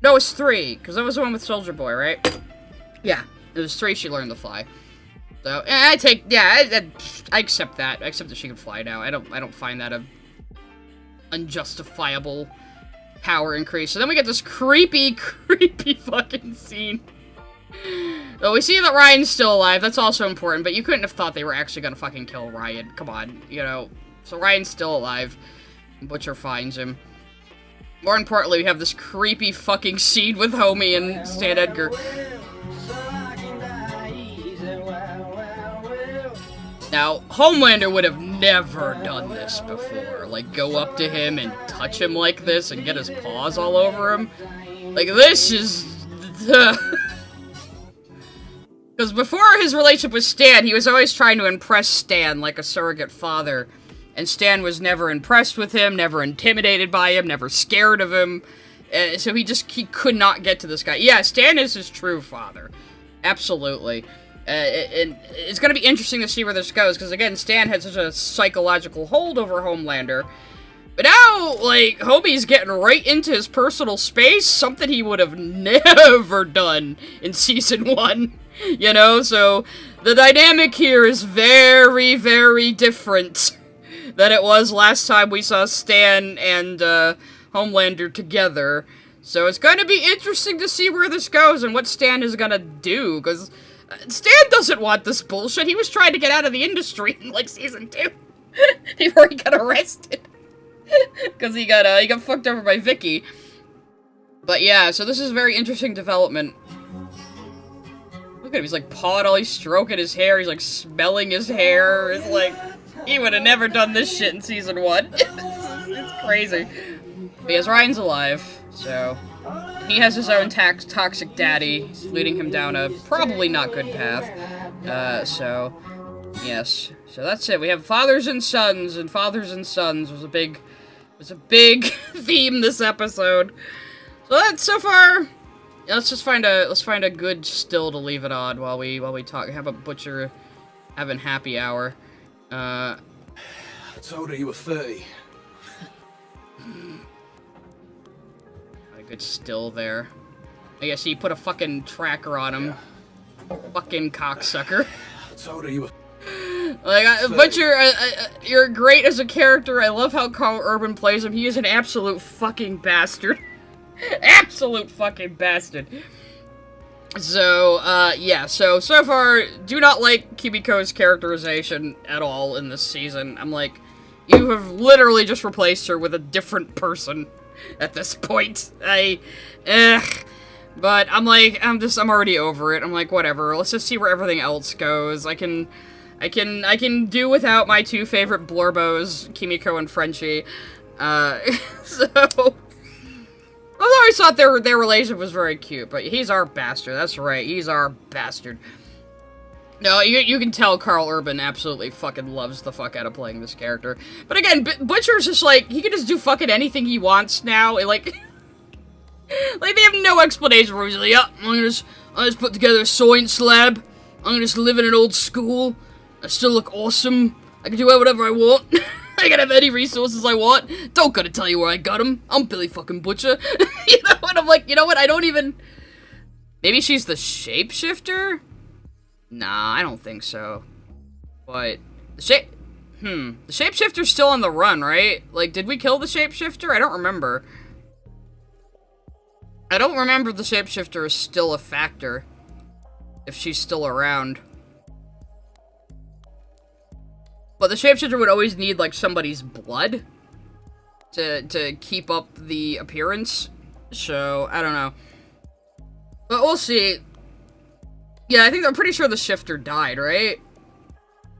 Speaker 1: No, it was 3, because that was the one with Soldier Boy, right? Yeah, it was 3 she learned to fly. So, I accept that. I accept that she can fly now. I don't find that a unjustifiable power increase. So then we get this creepy fucking scene. So we see that Ryan's still alive. That's also important, but you couldn't have thought they were actually gonna fucking kill Ryan. Come on, you know. So Ryan's still alive. Butcher finds him. More importantly, we have this creepy fucking scene with Homie and Stan Now, Homelander would have never done this before. Like, go up to him and touch him like this and get his paws all over him. Like, this is... Because before his relationship with Stan, he was always trying to impress Stan like a surrogate father. And Stan was never impressed with him, never intimidated by him, never scared of him. So he could not get to this guy. Yeah, Stan is his true father. Absolutely. And it's going to be interesting to see where this goes, because again, Stan had such a psychological hold over Homelander. But now, like, homie's getting right into his personal space, something he would have never done in Season 1. You know, so the dynamic here is very, very different than it was last time we saw Stan and Homelander together. So it's going to be interesting to see where this goes and what Stan is going to do, because Stan doesn't want this bullshit. He was trying to get out of the industry in, like, Season 2 before he got arrested. Because he got fucked over by Vicky. But yeah, so this is a very interesting development. Look at him, he's like pawing all, he's stroking his hair, he's like smelling his hair. It's like, he would have never done this shit in Season 1. It's crazy. But yes, Ryan's alive, so he has his own toxic daddy, leading him down a probably not good path. So, yes. So that's it. We have fathers and sons, and fathers and sons was a big theme this episode. So that's so far. Yeah, let's find a good still to leave it on while we talk. How about Butcher having happy hour?
Speaker 7: I told her you were 30.
Speaker 1: A good still there. I guess he put a fucking tracker on him. Yeah. Fucking cocksucker.
Speaker 7: I told her you were...
Speaker 1: Like, Butcher, you're great as a character. I love how Carl Urban plays him. He is an absolute fucking bastard. Absolute fucking bastard. So, yeah, so far, do not like Kimiko's characterization at all in this season. I'm like, you have literally just replaced her with a different person at this point. But I'm like, I'm already over it. I'm like, whatever, let's just see where everything else goes. I can do without my two favorite Blorbos, Kimiko and Frenchie. So... I always thought their relationship was very cute, but he's our bastard. That's right, he's our bastard. No, you can tell Carl Urban absolutely fucking loves the fuck out of playing this character. But again, Butcher's just like, he can just do fucking anything he wants now. Like, like they have no explanation for it. He's like, yeah, I just put together a science lab. I'm gonna just live in an old school. I still look awesome. I can do whatever I want. I can have any resources I want. Don't gotta tell you where I got them. I'm Billy fucking Butcher. You know what? I'm like, you know what? I don't even... Maybe she's the shapeshifter? Nah, I don't think so. But... The shapeshifter's still on the run, right? Like, did we kill the shapeshifter? I don't remember. I don't remember if the shapeshifter is still a factor. If she's still around. But the shapeshifter would always need, like, somebody's blood to keep up the appearance. So, I don't know. But we'll see. Yeah, I'm pretty sure the shifter died, right?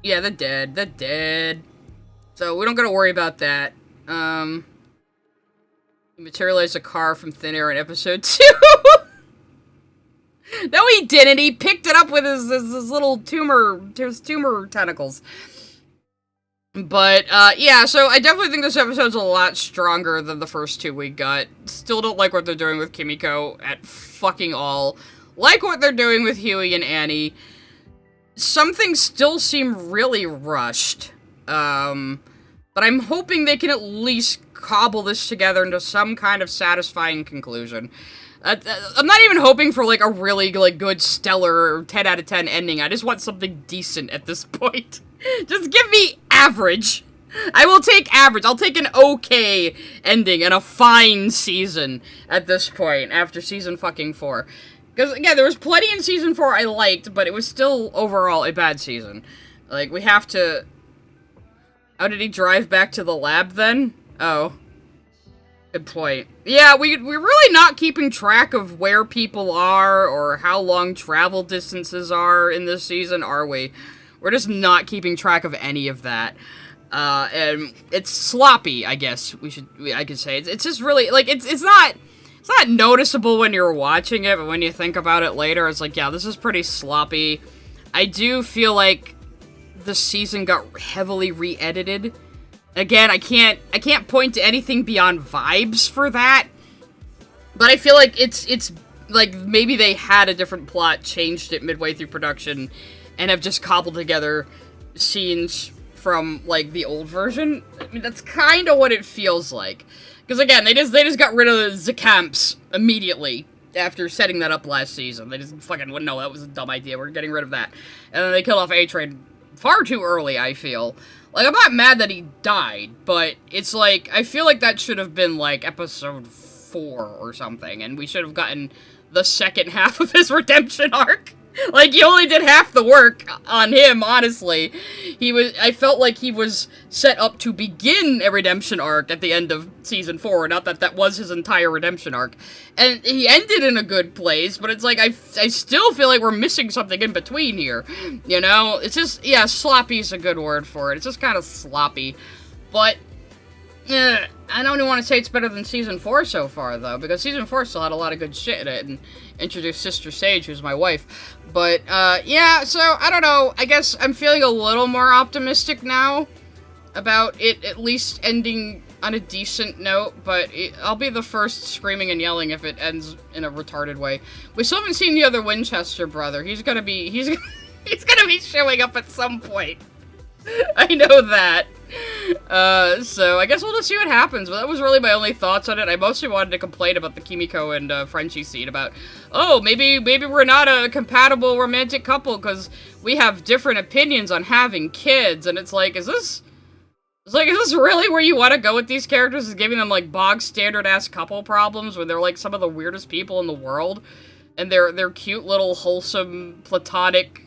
Speaker 1: Yeah, they're dead. They're dead. So, we don't gotta worry about that. He materialized a car from thin air in episode 2. No, he didn't. He picked it up with his little tumor tentacles. But, yeah, so I definitely think this episode's a lot stronger than the first two we got. Still don't like what they're doing with Kimiko at fucking all. Like what they're doing with Huey and Annie. Some things still seem really rushed. But I'm hoping they can at least cobble this together into some kind of satisfying conclusion. I'm not even hoping for, like, a really, like, good, stellar 10 out of 10 ending. I just want something decent at this point. Just give me average. I will take average. I'll take an okay ending and a fine season at this point, after season fucking 4. Because, again, there was plenty in season 4 I liked, but it was still, overall, a bad season. Like, we have to... How did he drive back to the lab, then? Oh. Good point. Yeah, we're really not keeping track of where people are, or how long travel distances are in this season, are we? We're just not keeping track of any of that. And it's sloppy, I guess I could say. It's just really, like, it's not noticeable when you're watching it, but when you think about it later, it's like, yeah, this is pretty sloppy. I do feel like the season got heavily re-edited. Again, I can't point to anything beyond vibes for that. But I feel like it's like maybe they had a different plot, changed it midway through production, and have just cobbled together scenes from, like, the old version. I mean, that's kind of what it feels like. Because, again, they just got rid of the camps immediately after setting that up last season. They just fucking wouldn't know that was a dumb idea. We're getting rid of that. And then they killed off A-Train far too early, I feel. Like, I'm not mad that he died, but it's like, I feel like that should have been, like, episode 4 or something, and we should have gotten the second half of his redemption arc. Like, you only did half the work on him, honestly. I felt like he was set up to begin a redemption arc at the end of season 4, not that that was his entire redemption arc. And he ended in a good place, but it's like, I still feel like we're missing something in between here, you know? It's just, yeah, sloppy is a good word for it. It's just kind of sloppy. But, I don't even want to say it's better than Season 4 so far, though, because Season 4 still had a lot of good shit in it, and introduced Sister Sage, who's my wife. But, yeah, so, I don't know, I guess I'm feeling a little more optimistic now about it at least ending on a decent note, but I'll be the first screaming and yelling if it ends in a retarded way. We still haven't seen the other Winchester brother. He's gonna be showing up at some point. I know that. So I guess we'll just see what happens, but that was really my only thoughts on it. I mostly wanted to complain about the Kimiko and Frenchie scene about, oh, maybe we're not a compatible romantic couple because we have different opinions on having kids, and it's like, is this really where you want to go with these characters, is giving them, like, bog standard ass couple problems when they're, like, some of the weirdest people in the world, and their cute little wholesome platonic,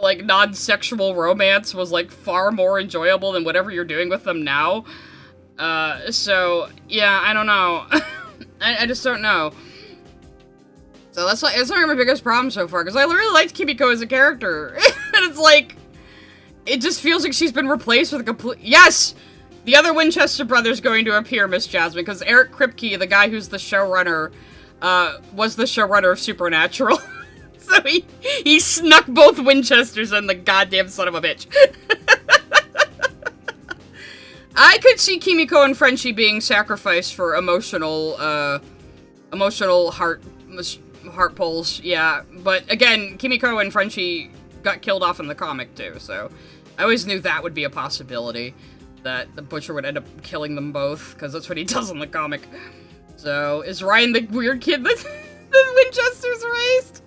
Speaker 1: like, non-sexual romance was, like, far more enjoyable than whatever you're doing with them now. So, yeah, I don't know. I just don't know. So that's my biggest problem so far, because I really liked Kimiko as a character. And it's like, it just feels like she's been replaced with a complete— Yes! The other Winchester brother's going to appear, Miss Jasmine, because Eric Kripke, the guy who's the showrunner, was the showrunner of Supernatural. So he snuck both Winchesters in, the goddamn son of a bitch. I could see Kimiko and Frenchie being sacrificed for emotional heart pulls, yeah. But again, Kimiko and Frenchie got killed off in the comic too, so I always knew that would be a possibility, that the Butcher would end up killing them both, because that's what he does in the comic. So, is Ryan the weird kid that the Winchesters raised?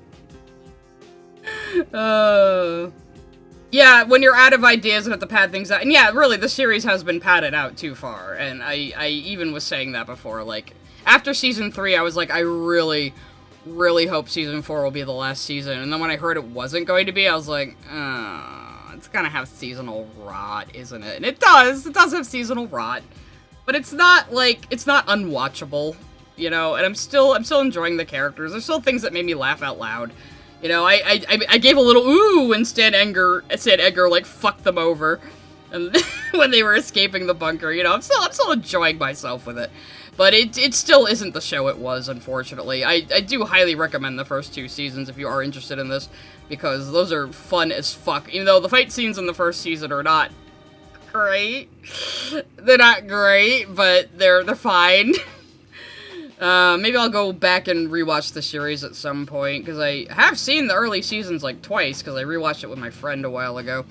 Speaker 1: Yeah, when you're out of ideas and have to pad things out. And yeah, really, the series has been padded out too far. And I even was saying that before. Like, after Season 3, I was like, I really, really hope Season 4 will be the last season. And then when I heard it wasn't going to be, I was like, it's gonna have seasonal rot, isn't it? And it does. It does have seasonal rot. But it's not, like, it's not unwatchable, you know? And I'm still enjoying the characters. There's still things that made me laugh out loud. You know, I gave a little ooh when Stan Edgar, like, fucked them over. And when they were escaping the bunker, you know, I'm still enjoying myself with it. But it still isn't the show it was, unfortunately. I do highly recommend the first 2 seasons if you are interested in this, because those are fun as fuck. Even though the fight scenes in the first season are not great. They're not great, but they're fine. Maybe I'll go back and rewatch the series at some point, because I have seen the early seasons, like, twice, because I rewatched it with my friend a while ago.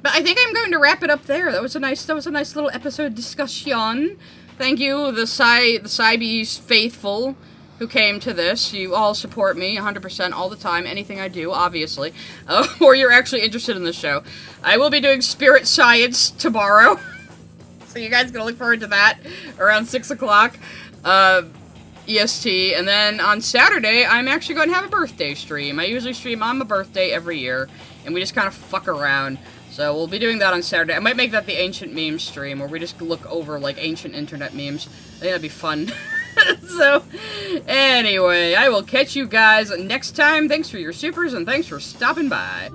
Speaker 1: But I think I'm going to wrap it up there. That was a nice little episode discussion. Thank you, the Cybees faithful who came to this. You all support me 100% all the time, anything I do, obviously. Or you're actually interested in the show. I will be doing Spirit Science tomorrow. So you guys can look forward to that around 6 o'clock. EST, and then on Saturday, I'm actually going to have a birthday stream. I usually stream on my birthday every year, and we just kind of fuck around. So we'll be doing that on Saturday. I might make that the ancient memes stream, where we just look over, like, ancient internet memes. I think that'd be fun. So, anyway, I will catch you guys next time. Thanks for your supers, and thanks for stopping by.